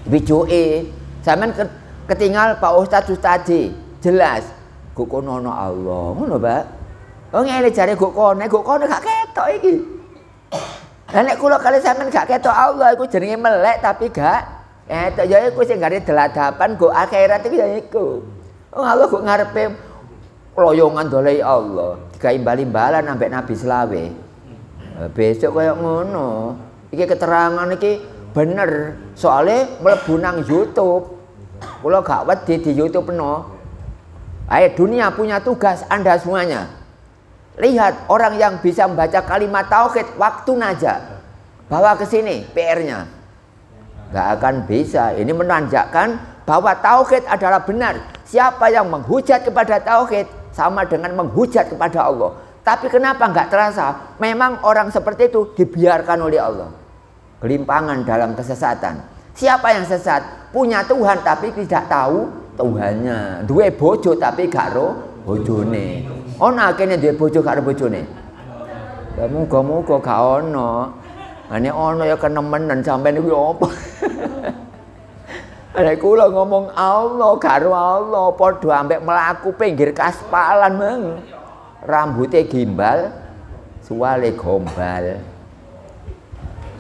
Dibijuki. Sampean ketinggal Pak Ustadz tadi. Jelas kok kono ana Allah. Ngono, Pak. Oh ngene jare kok kono gak ketok iki. Lah nek kula kali sampean gak ketok Allah iku jenenge melek tapi gak etok ya iku sing gare deladapan go akhirat iku ya iku. Oh Allah kok ngarepe loyongan dolei Allah. Digawe imbal-imbalan ambek Nabi selawe. Besok kayak ngono. Iki keterangan iki bener. Soalnya mlebu nang YouTube. Kula gak wedi di YouTube no. Ayo dunia punya tugas Anda semuanya. Lihat orang yang bisa membaca kalimat tauhid waktu najak. Bawa ke sini PR-nya. Gak akan bisa. Ini menandakan bahwa tauhid adalah benar. Siapa yang menghujat kepada tauhid sama dengan menghujat kepada Allah. Tapi kenapa nggak terasa? Memang orang seperti itu dibiarkan oleh Allah. Gelimpangan dalam kesesatan. Siapa yang sesat? Punya Tuhan tapi tidak tahu Tuhannya. Duwe bojo tapi gak ro bojone. Ono akene duwe bojo gak ro bojone. Ya muga-muga gak ono. Ane ono ya kenemenan sampean iku apa? Nek kula ngomong Allah karo Allah padha ambek mlaku pinggir kaspalan mang. Rambutnya gimbal, suwale gombal.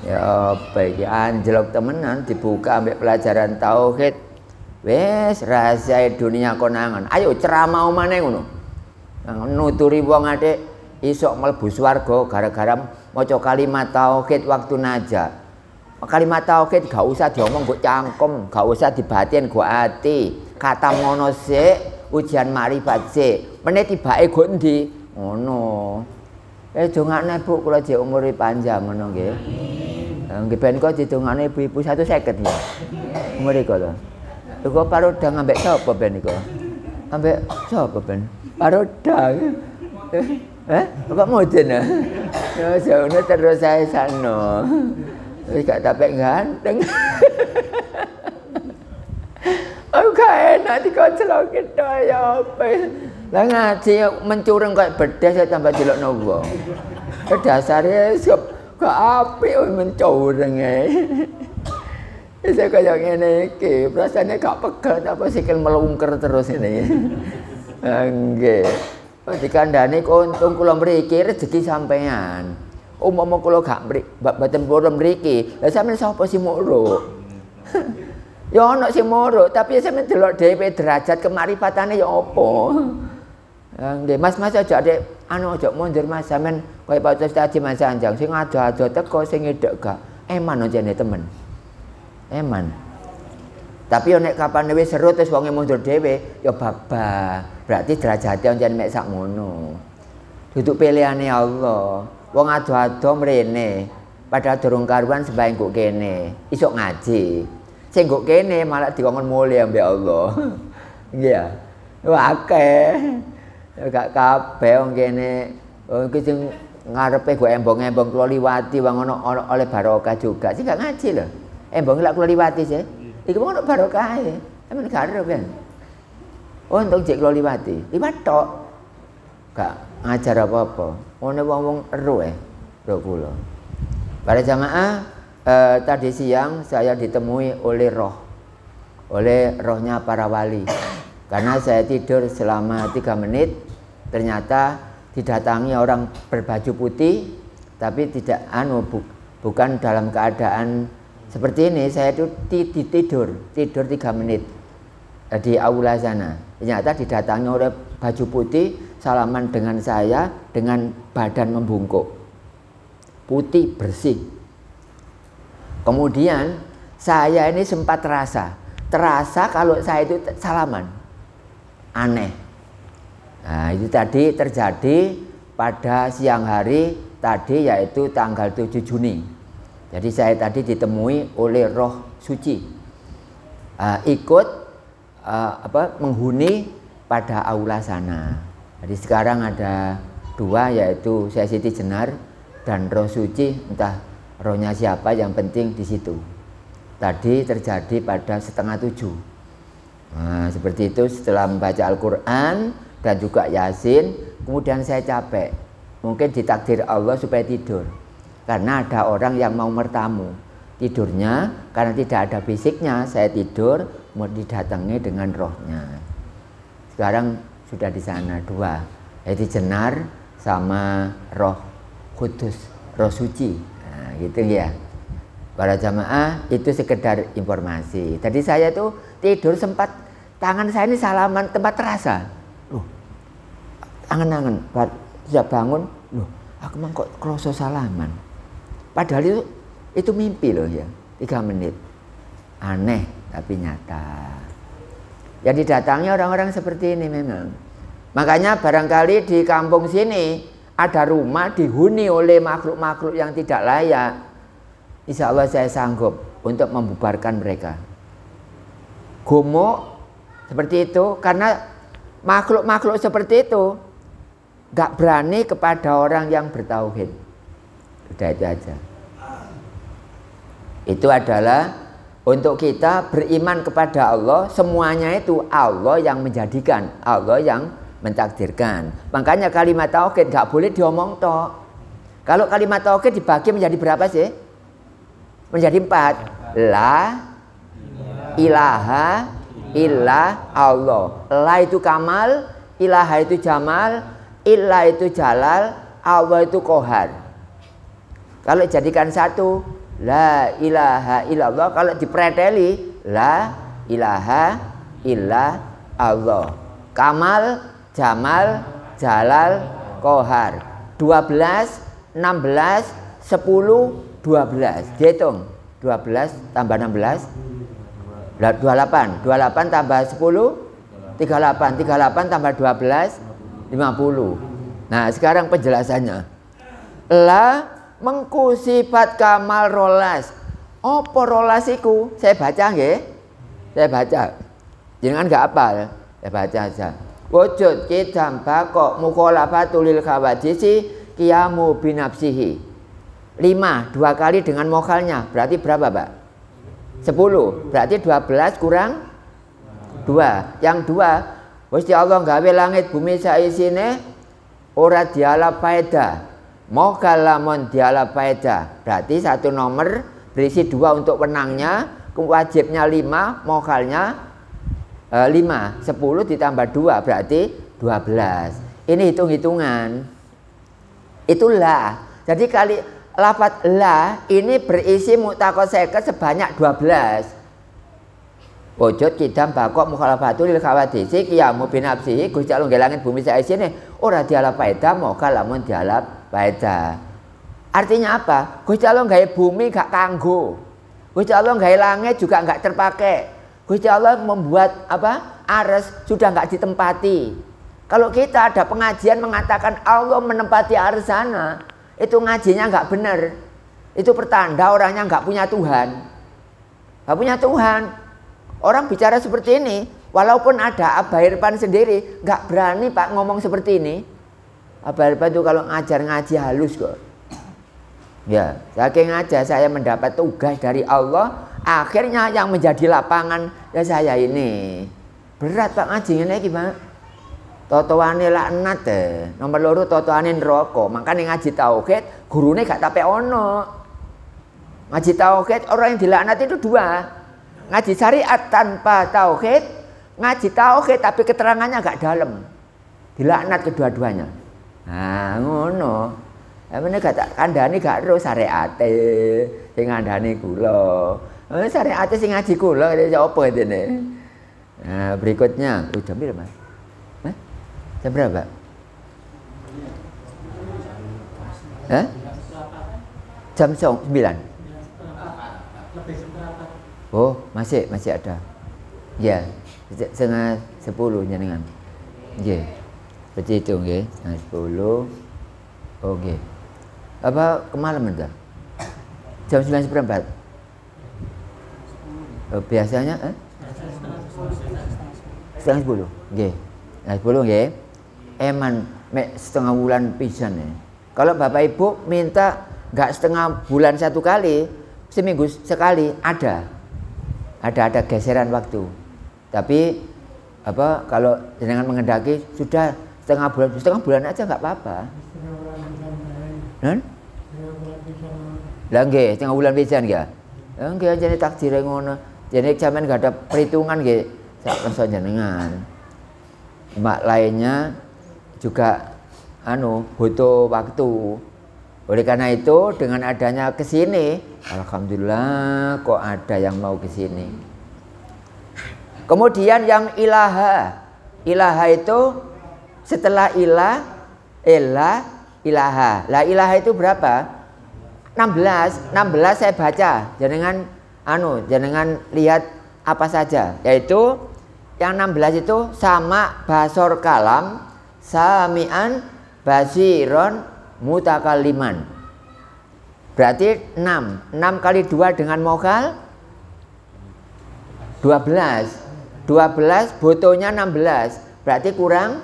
Ya baik anjlok temenan dibuka ambek pelajaran tauhid. Wes rahasia dunia konangan. Ayo ceramah maneh ngono. Nuturi wong adik iso mlebu swarga gara-gara maca kalimat tauhid waktu najak. Kalimat tauhid gak usah diomong nggo cangkem, gak usah dibatin nggo ati. Kata ngono sik, ujian marifat sik. Meneh tibake nggo endi? Ngono. Dongakne Bu kula jek umure panjang ngono nggih. Nggih ben kok didongakne ibu-ibu 150 ya. Umure kok to. Kok parodang ambek sapa ben niku? Ambek sapa ben? Parodang. Kok moden ah? Ya sono terus saya sano. Wis gak tapek ganteng. Aku gak enak dikocelokin tok ya apa. Lah ngaji mencureng kayak bedas saya tambah delokno wong. Dasare gak apik mencureng ae. Saya kaya ngene iki, rasane gak pegel apa sikil melungker terus ini. Nggih. Dikandani untung kula mriki rezeki sampean. Umpama kula gak mboten purun mriki, lha sampeyan sapa sing muruk? Ya ana sing muruk, tapi sampeyan delok dhewe derajat kemarifatane ya apa. Nggih, Mas aja adek anu ojo mundur Mas sampean koyo Pak Ustaz Mas Anjang sing ado-ado teko sing ngedek gak eman jane temen. Eman. Tapi nek kapan wis seru terus wonge mundur dhewe ya babah. Berarti derajate jan mek sakmono. Duduk pilihane Allah. Wong ado-ado mrene padahal durung karuan sembahyang kok kene, isuk ngaji. Sing kok kene malah dikongkon mulya ambek Allah. Nggih ya. Wah akeh. Gak kabeh wong kene iki sing ngarepe go embong-embong kula liwati wong ono oleh barokah juga. Sing gak ngaji lho. Embong lak kula liwati sih. Iki mau ono barokahe. Emang gak ero ben. Oh untung jek kula liwati. Liwat tok. Gak ngajar apa-apa. Ono wong-wong ero ro kula. Para jamaah tadi siang saya ditemui oleh rohnya para wali. Karena saya tidur selama 3 menit, ternyata didatangi orang berbaju putih, tapi tidak bukan dalam keadaan seperti ini. Saya itu tidur 3 menit di aula sana. Ternyata didatangi oleh baju putih, salaman dengan saya dengan badan membungkuk, putih bersih. Kemudian saya ini sempat terasa kalau saya itu salaman. Aneh. Nah, itu tadi terjadi pada siang hari tadi, yaitu tanggal 7 Juni. Jadi saya tadi ditemui oleh roh suci, ikut menghuni pada aula sana. Jadi sekarang ada 2, yaitu saya Siti Jenar dan roh suci, entah rohnya siapa, yang penting di situ. Tadi terjadi pada 6:30. Nah, seperti itu setelah membaca Al-Quran dan juga Yasin, kemudian saya capek. Mungkin ditakdir Allah supaya tidur. Karena ada orang yang mau bertamu. Tidurnya karena tidak ada fisiknya, saya tidur mau didatangi dengan rohnya. Sekarang sudah di sana 2, yaitu Jenar sama roh Kudus, roh suci. Nah, gitu ya. Para jamaah, itu sekedar informasi. Tadi saya tuh tidur sempat tangan saya ini salaman, tempat terasa. Loh, angen-angen, sudah bangun, loh, aku emang kok kroso salaman. Padahal itu mimpi loh ya, 3 menit. Aneh tapi nyata. Yang didatangi orang-orang seperti ini memang. Makanya barangkali di kampung sini ada rumah dihuni oleh makhluk-makhluk yang tidak layak. Insya Allah saya sanggup untuk membubarkan mereka. Gomo seperti itu karena makhluk-makhluk seperti itu gak berani kepada orang yang bertauhid. Udah itu aja. Itu adalah untuk kita beriman kepada Allah, semuanya itu Allah yang menjadikan, Allah yang mentakdirkan. Makanya kalimat tauhid gak boleh diomong tok. Kalau kalimat tauhid dibagi menjadi berapa sih? Menjadi 4. La ilaha illa Allah. La itu kamal, ilaha itu jamal, illa itu jalal, Allah itu kohar. Kalau jadikan satu, la ilaha illallah. Kalau dipreteli, la ilaha illa Allah. Kamal, jamal, jalal, kohar. 12, 16, 10, 12. Dihitung. 12 tambah 16 28. 28 tambah 10 38. 38 tambah 12 50. Nah, sekarang penjelasannya. La mengku sifat kamal rolas. Apa rolas iku? Saya baca nggih. Saya baca. Jangan enggak hafal. Saya baca aja. Wujud kidam baqo mukhalafatul lil khawadisi qiyamu binafsihi. 5, 2 kali dengan mokhalnya berarti berapa Pak? 10, berarti 12 kurang 2. Yang 2, Gusti Allah gawe langit bumi saisine ora diala faedah. Mokhal lamun diala faedah. Berarti 1 nomor berisi 2 untuk wenangnya, wajibnya 5, mokhalnya 5. 10 ditambah 2 berarti 12. Ini hitung-hitungan. Itulah. Jadi kali lafaz la ini berisi mutakoseket sebanyak 12. wujud kidam bakok mukhalafatul lil khawadisi qiyamu binafsihi Gusti Allah nggih langit bumi saisine ora dialap faedah mokal lamun dialap faedah. Artinya apa? Gusti Allah gawe bumi gak kanggo. Gusti Allah gawe langit juga enggak terpakai. Gusti Allah membuat apa? Ares sudah enggak ditempati. Kalau kita ada pengajian mengatakan Allah menempati ares sana, itu ngajinya enggak benar. Itu pertanda orangnya enggak punya Tuhan. Enggak punya Tuhan. Orang bicara seperti ini, walaupun ada Abah Irfan sendiri, nggak berani Pak ngomong seperti ini. Abah Irfan itu kalau ngajar ngaji halus kok. Ya, saking aja saya mendapat tugas dari Allah, akhirnya yang menjadi lapangan ya saya ini. Berat Pak ngaji ini gimana? Totoane laknat deh. Nomor loro totoane neraka. Makanya ngaji tauhid, gurune gak tape ono. Ngaji tauhid orang yang dilaknat itu dua. Ngaji syariat tanpa tauhid, ngaji tauhid tapi keterangannya gak dalam. Dilaknat kedua-duanya. Nah, ngono. Emene gak kandhani gak terus syariate sing ngandhani kula. Syariate sing ngaji kula ya apa intine? Nah, berikutnya, jam berapa, Mas? Hah? Jam berapa? Hah? Jam 9. Oh, masih ada. Ya, setengah 10 jenengan. Nggih. Seperti itu nggih, setengah 10. Oke. Apa kemalaman dah? Jam 9:04. Oh, biasanya setengah 10. Nggih. Setengah 10 nggih. Eman mek setengah bulan pisan ya. Kalau Bapak Ibu minta enggak setengah bulan satu kali, seminggu sekali ada geseran waktu. Tapi apa kalau jenengan mengendaki sudah setengah bulan aja nggak apa-apa. Nan? Lah nggih, setengah bulan pisan ya. Nggih jane takdire ngono. Jane sampean enggak ada perhitungan nggih sak kersa jenengan. Mak lainnya juga butuh waktu. Oleh karena itu dengan adanya kesini, alhamdulillah kok ada yang mau kesini. Kemudian yang ilaha itu setelah ilaha. Lah ilaha itu berapa? 16 saya baca. Jenengan lihat apa saja. Yaitu yang 16 itu sama basor kalam, sami'an, basiron, mutakalliman. Berarti 6 kali 2 dengan mokal 12 botonya 16. Berarti kurang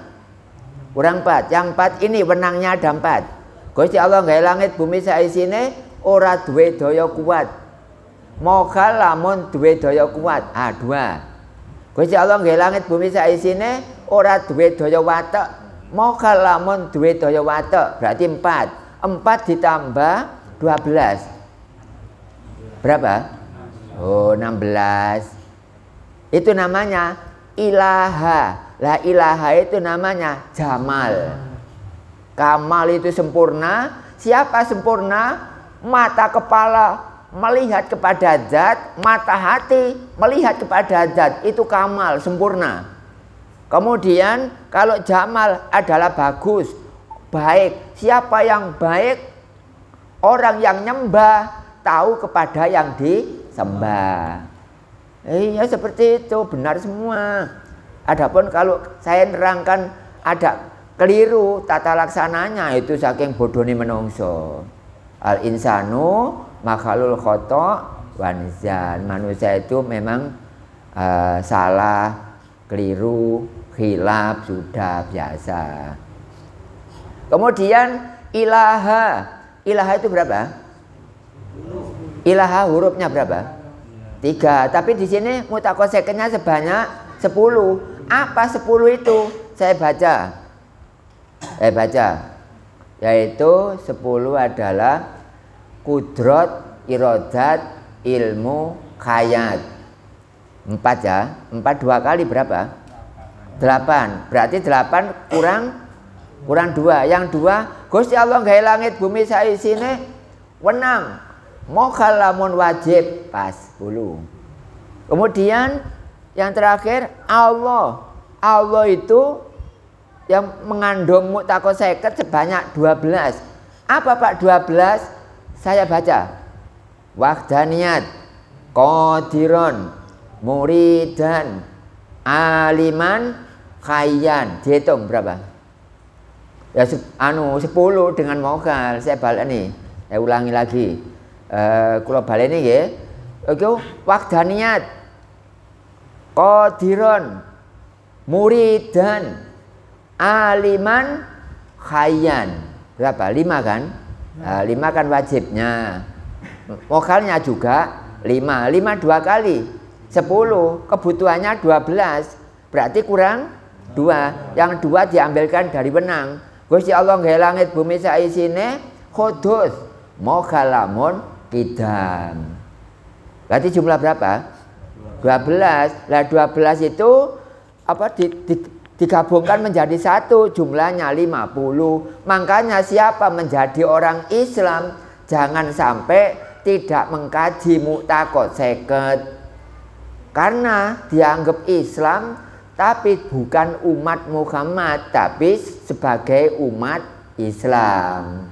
4. Yang 4 ini wenangnya ada 4. Gusti Allah gawe langit bumi saisine ora duwe daya kuat. Mokal lamun duwe daya kuat. 2. Gusti Allah gawe langit bumi saisine ora duwe daya watek. Mokal lamun duwe daya watek. Berarti 4. 4 ditambah 12. Berapa? Oh, 16. Itu namanya ilaha. Lah ilaha itu namanya jamal. Kamal itu sempurna. Siapa sempurna? Mata kepala melihat kepada zat, mata hati melihat kepada zat. Itu kamal, sempurna. Kemudian kalau jamal adalah bagus, baik. Siapa yang baik? Orang yang nyembah tahu kepada yang disembah. Iya seperti itu, benar semua. Adapun kalau saya nerangkan ada keliru tata laksananya, itu saking bodohnya menungso. Al insanu makhlul khoto wanzan. Manusia itu memang salah, keliru, khilaf sudah biasa. Kemudian ilaha. Ilaha itu berapa? Ilaha hurufnya berapa? 3. Tapi di sini mutakosekennya sebanyak 10. Apa 10 itu? Saya baca. Yaitu 10 adalah kudrot, irodat, ilmu, khayat. 4 ya. 4 2 kali berapa? 8. Berarti 8 kurang 2. Yang 2, Gusti Allah gawe langit bumi saisine wenang. Mokal lamun wajib pas 10. Kemudian Yang terakhir Allah. Allah itu yang mengandung mu'taqo seket sebanyak 12. Apa Pak 12? Saya baca. Wahdaniyat, qadiron, muridan, aliman, khayyan. Dihitung berapa? Ya 10 dengan mokal. Saya balik nih. Saya ulangi lagi. Kula balik nih ya. Oke, wahdaniyat, qadiron, muridan, aliman, khayyan. Berapa? 5 kan? 5 kan wajibnya. Mokalnya juga 5. 5 2 kali 10. Kebutuhannya 12. Berarti kurang 2. Yang 2 diambilkan dari wenang. Gusti Allah nggih langit bumi saisine khodus mokhalamun kidam. Berarti jumlah berapa? 12. Lah 12 itu apa digabungkan menjadi satu, jumlahnya 50. Makanya siapa menjadi orang Islam jangan sampai tidak mengkaji mu'taqo seket, karena dianggap Islam tapi bukan umat Muhammad, tapi sebagai umat Islam.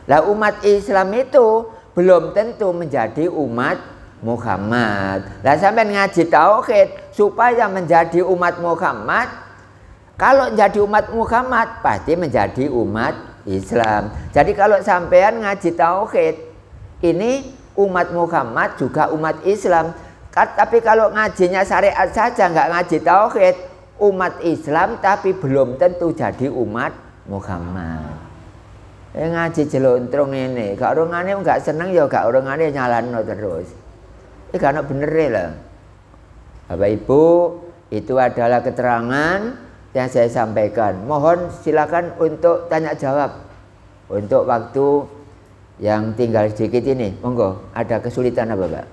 Lah umat Islam itu belum tentu menjadi umat Muhammad. Lah sampai ngaji tauhid supaya menjadi umat Muhammad. Kalau menjadi umat Muhammad pasti menjadi umat Islam. Jadi kalau sampean ngaji tauhid, ini umat Muhammad juga umat Islam. Tapi kalau ngajinya syariat saja nggak ngaji tauhid, umat Islam tapi belum tentu jadi umat Muhammad. Ngaji jelontrong ini, gak orangane nggak seneng ya gak orangane nyalano terus. Karena bener lah. Bapak Ibu, itu adalah keterangan yang saya sampaikan. Mohon silakan untuk tanya jawab. Untuk waktu yang tinggal sedikit ini, monggo. Ada kesulitan apa, Pak?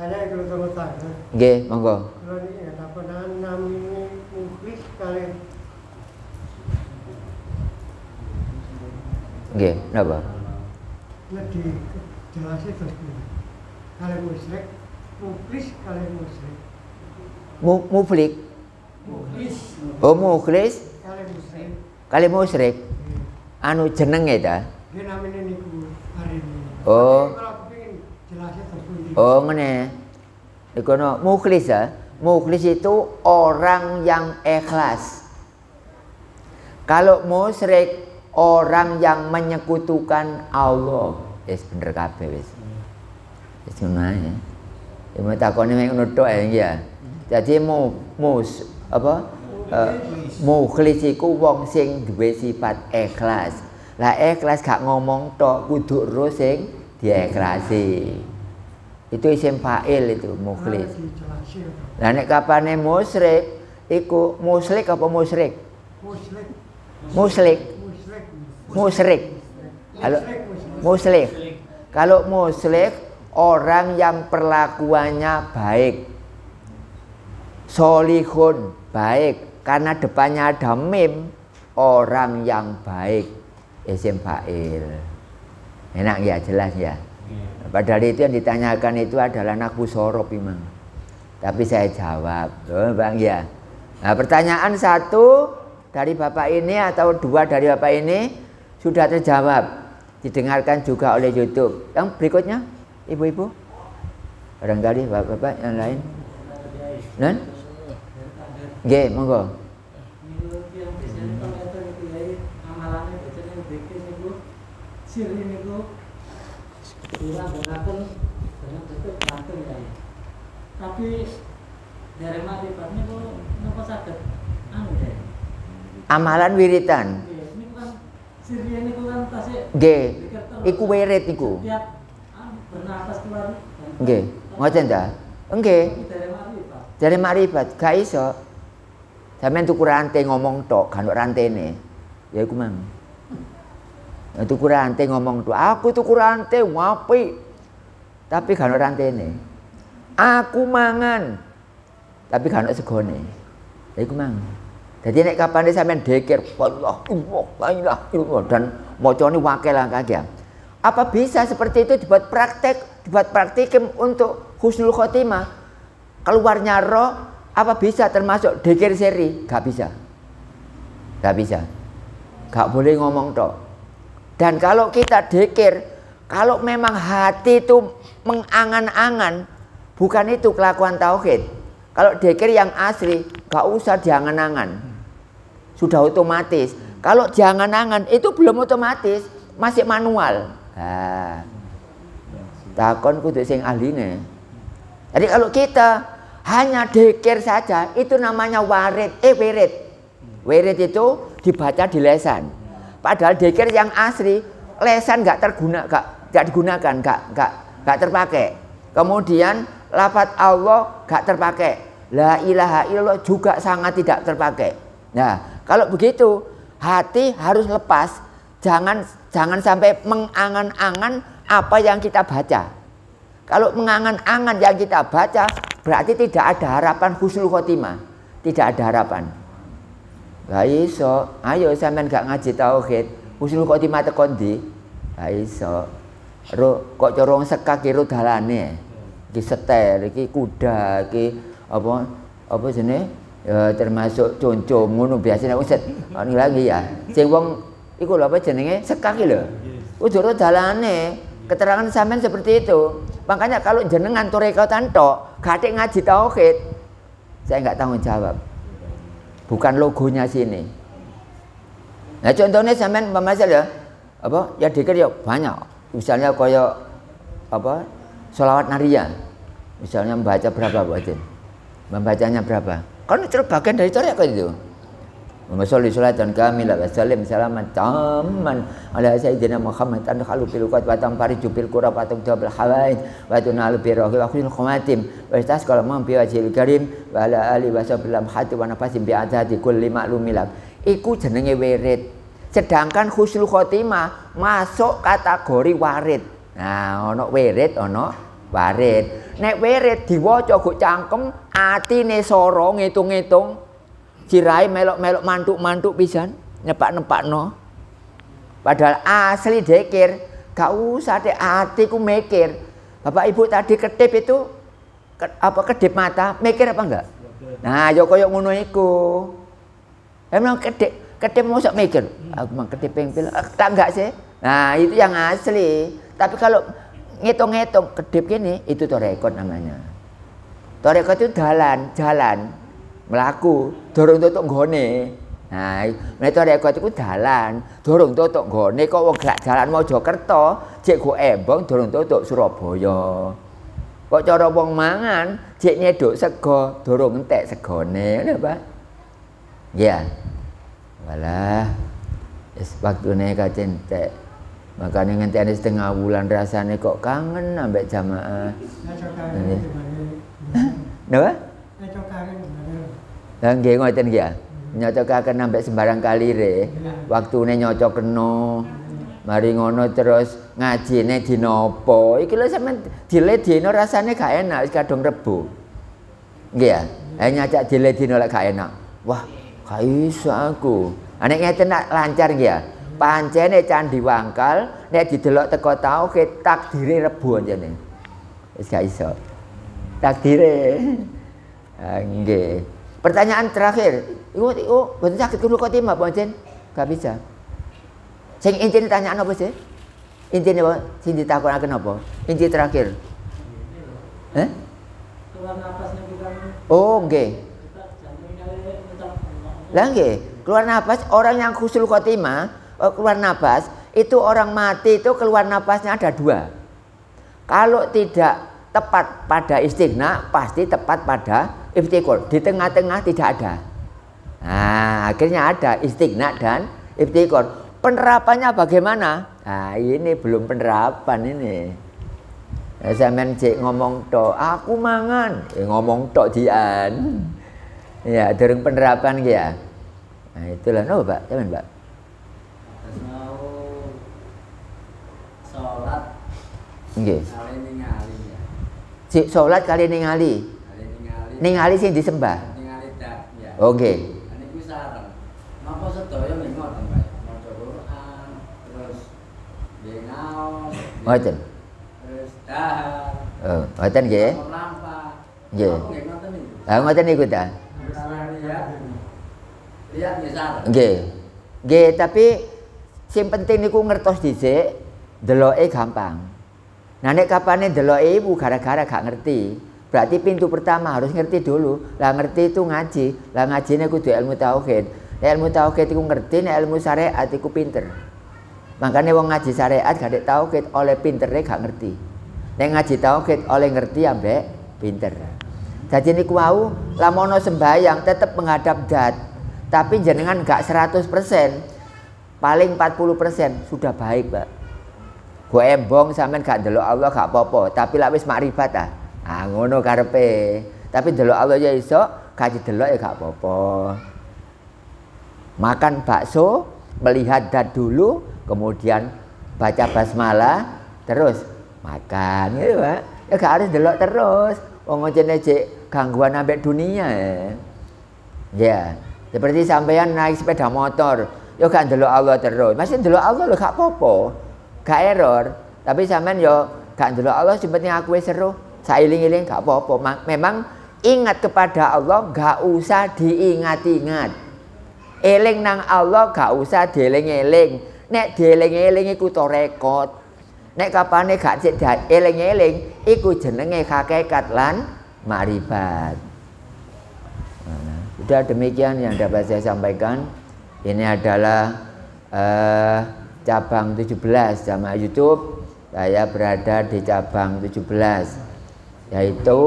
Ada yang kalau tanya. Nggih, monggo. Kalau ini ada penaan namanya muflis kali. Nggih, napa? Nanti jelasin terus. Kalian musyrik, muflis kalian musyrik. Muflik. Muflis. Oh, mukhlis. Kalian musyrik. Kali musyrik. Anu jenenge ta? Dia namanya niku hari ini. Oh. Tapi kalau aku pengen jelasin terus. Oh, ngene. Dikono mukhlis ya. Mukhlis itu orang yang ikhlas. Kalau musyrik orang yang menyekutukan Allah. Wis bener kabeh wis. Wis ngono ae. Ya mau takone mek ngono tok ya. Jadi mukhlis iku wong sing duwe sifat ikhlas. Lah ikhlas gak ngomong tok, kudu ro sing diikhlasi. Itu isim fa'il itu mukhlis. Lah nek kapane musyrik iku musyrik apa musyrik? Musyrik. Musyrik. Halo. Musyrik. Kalau musyrik orang yang perlakuannya baik. Solihun, baik, karena depannya ada mim, orang yang baik, isim fa'il. Enak ya, jelas ya. Padahal itu yang ditanyakan itu adalah nakbu sorob memang. Tapi saya jawab, oh, Bang ya. Nah, pertanyaan 1 dari Bapak ini atau 2 dari Bapak ini sudah terjawab, didengarkan juga oleh YouTube. Yang berikutnya, Ibu-ibu, barangkali Bapak-bapak yang lain, non? Nggih, monggo. Tapi dari marifatnya kok napa saged anu ya? Amalan wiritan. Niku kan sirine niku kan tasih Nggih. Iku wirid niku. Tiap bernapas keluar. Nggih. Ngoten ta? Nggih. Dari marifat. Dari makrifat gak iso. Sampeyan tuku rantai ngomong tok, gak ono rantene. Ya iku mang. Tuku rantai ngomong tok, aku tuku rantai apik. Tapi gak ono rantene. Aku mangan. Tapi gak ono segone. Ya iku mang. Jadi nek kapane sampeyan dzikir Allah illallah dan macane wakil kagak. Apa bisa seperti itu dibuat praktek, dibuat praktikum untuk husnul khotimah? keluarnya roh apa bisa termasuk dzikir siri? Gak bisa. Gak bisa. Gak boleh ngomong tok. Dan kalau kita dzikir, kalau memang hati itu mengangan-angan, bukan itu kelakuan tauhid. Kalau dzikir yang asli, gak usah diangan-angan. Sudah otomatis. Kalau diangan-angan itu belum otomatis, masih manual. Nah, takon kudu sing ahline. Jadi kalau kita hanya dzikir saja, itu namanya warid. Wirid. Wirid itu dibaca di lesan. Padahal dzikir yang asli, lesan nggak digunakan, nggak terpakai. Kemudian lafaz Allah nggak terpakai. La ilaha illallah juga sangat tidak terpakai. Nah, kalau begitu hati harus lepas. Jangan sampai mengangan-angan apa yang kita baca. Kalau mengangan-angan yang kita baca, berarti tidak ada harapan husnul khotimah. Tidak ada harapan. Gak iso, ayo sampean gak ngaji tauhid, husnul khotimah tekon ndi? Gak iso. Kok corong sekak kira dalane. Iki setel, iki kuda, iki apa jenenge? Ya termasuk concom ngono biasane wis anu lagi ya. Sing wong iku lho apa jenenge? Sekak iki lho. Ujur dalane, keterangan sampean seperti itu. Makanya kalau jenengan torekotan tok, gak ngaji tauhid, saya nggak tanggung jawab. Bukan logonya sini. Nah contohnya sampean ya apa ya dikir ya banyak. Misalnya koyo apa sholawat nariyah. Misalnya membaca berapa buatin? Membacanya berapa? Kan itu bagian dari tarekat itu. Mesolli sholatan kamilah wa sallim salaman tamman ala sayyidina Muhammad tadkhalu fil qad wa tamfariju bil qurab wa tujabul hawaid wa tunalu bi rahi wa khil khumatim wa tasqal man bi wajhil karim wa ala ali wa sabilam hati wa nafasim bi adati kulli ma'lumilak. Iku jenenge wirid. Sedangkan husnul khotimah masuk kategori warid. Nah, ana wirid, ana warid. Nek wirid diwaca go cangkem, atine soro ngitung-ngitung. Cirai melok-melok mantuk-mantuk pisan, nepak-nepakno. Padahal asli dzikir gak usah dek hatiku mikir. Bapak Ibu tadi kedip itu kedip mata, mikir apa enggak? Nah, yo koyo ngono iku. Emang kedip mosok mikir. Aku mang kedip pengpil, tak enggak sih? Nah, itu yang asli. Tapi kalau ngitung-ngitung kedip gini, itu torekot namanya. Torekot itu jalan. Melaku, dorong tutuk nggone. Nah, nek torekot iku dalan, dorong tutuk nggone kok wong gak jalan Mojokerto, jek go embong dorong tutuk Surabaya. Kok cara wong mangan, jek nyeduk sego, dorong entek segone, ngono Pak. Ya. Walah. Wis waktune kacentek. Makane ngenteni setengah bulan rasane kok kangen ambek jamaah. Napa? Lah nggih ngoten nggih ya. Nyocokaken ambek sembarang kalire. Waktune nyocok kena. Mari ngono terus ngajine dina apa? Iki lho sampean dile dina rasane gak enak wis kadung Rebo. Nggih ya. Ha nyacak dile dina lek gak enak. Wah, gak iso aku. Nek ngeten lancar nggih ya. Pancene Candi Wangkal nek didelok teko tauhid takdire Rebo jane. Wis gak iso. Takdire. Nggih. Pertanyaan terakhir, iku boten sakit kudu khotimah pancen gak bisa. Sing intine tanyaan apa sih? Intine apa? Sing ditakonaken apa? Inti terakhir. Keluar napasnya bukan. Oh, nggih. Lah nggih, keluar napas orang yang husnul khotimah, keluar napas itu orang mati itu keluar napasnya ada dua. Kalau tidak tepat pada istighna, pasti tepat pada iftikor. Di tengah-tengah tidak ada. Nah, akhirnya ada istighna dan iftikor. Penerapannya bagaimana? Nah, ini belum penerapan ini. Sampeyan cek ngomong tok, aku mangan, ngomong tok dian. Ya, dereng penerapan ya. Nah, itulah no, Pak. Sampeyan, Pak. Mau sholat. Nggih. Kali ningali ya. Si sholat kali ningali. Ningali sing disembah. Ningali dak ya. Oh nggih. Niku sareng. Napa sedaya ning ngoten, Pak? Maca Quran, terus ngaos. Ngoten. Terus dahar. Oh, ngoten nggih. Lampa. Nggih. Aku nggih ngoten niku. Lah ngoten niku ta. Lihat misal. Nggih. Nggih, tapi sing penting niku ngertos dhisik, deloke gampang. Nah nek kapane deloke ibu gara-gara gak ngerti, berarti pintu pertama harus ngerti dulu. Lah ngerti itu ngaji. Lah ngajine kudu ilmu tauhid. Nek ilmu tauhid iku ngerti, nek ilmu syariat iku pinter. Makanya wong ngaji syariat gak dek tauhid oleh pintere gak ngerti. Nek ngaji tauhid oleh ngerti ambek pinter. Jadi niku wau lamono sembayang tetep menghadap dat. Tapi jenengan gak 100%, paling 40% sudah baik, Pak. Gue embong sampean gak ndelok Allah gak apa-apa, tapi lak wis makrifat ah. Ah ngono karepe. Tapi ndelok Allah ya iso, gak didelok ya gak apa-apa. Makan bakso, melihat dat dulu, kemudian baca basmalah, terus makan gitu, Pak. Ya gak harus delok terus. Wong ngene cek gangguan ambek dunia ya. Ya, seperti sampean naik sepeda motor, yo gak ndelok Allah terus. Masih ndelok Allah lho gak apa-apa. Gak error, tapi sampean yo gak ndelok Allah sebenarnya aku seru. Sailing-iling gak apa-apa. Memang ingat kepada Allah gak usah diingat-ingat. Eling nang Allah gak usah dieling-eling. Nek dieling-eling iku to rekod. Nek kapane gak sik dieling-eling iku jenenge hakikat lan makrifat. Sudah demikian yang dapat saya sampaikan. Ini adalah cabang 17 jamaah YouTube. Saya berada di cabang 17, yaitu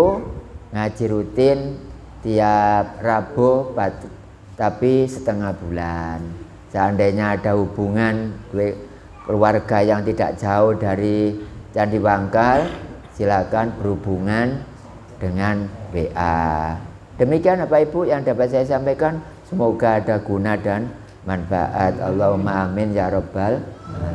ngaji rutin tiap Rabu tapi setengah bulan. Seandainya ada hubungan keluarga yang tidak jauh dari Candi Wangkal, silakan berhubungan dengan WA. Demikian Bapak Ibu yang dapat saya sampaikan. Semoga ada guna dan manfaat. Allahumma amin ya rabbal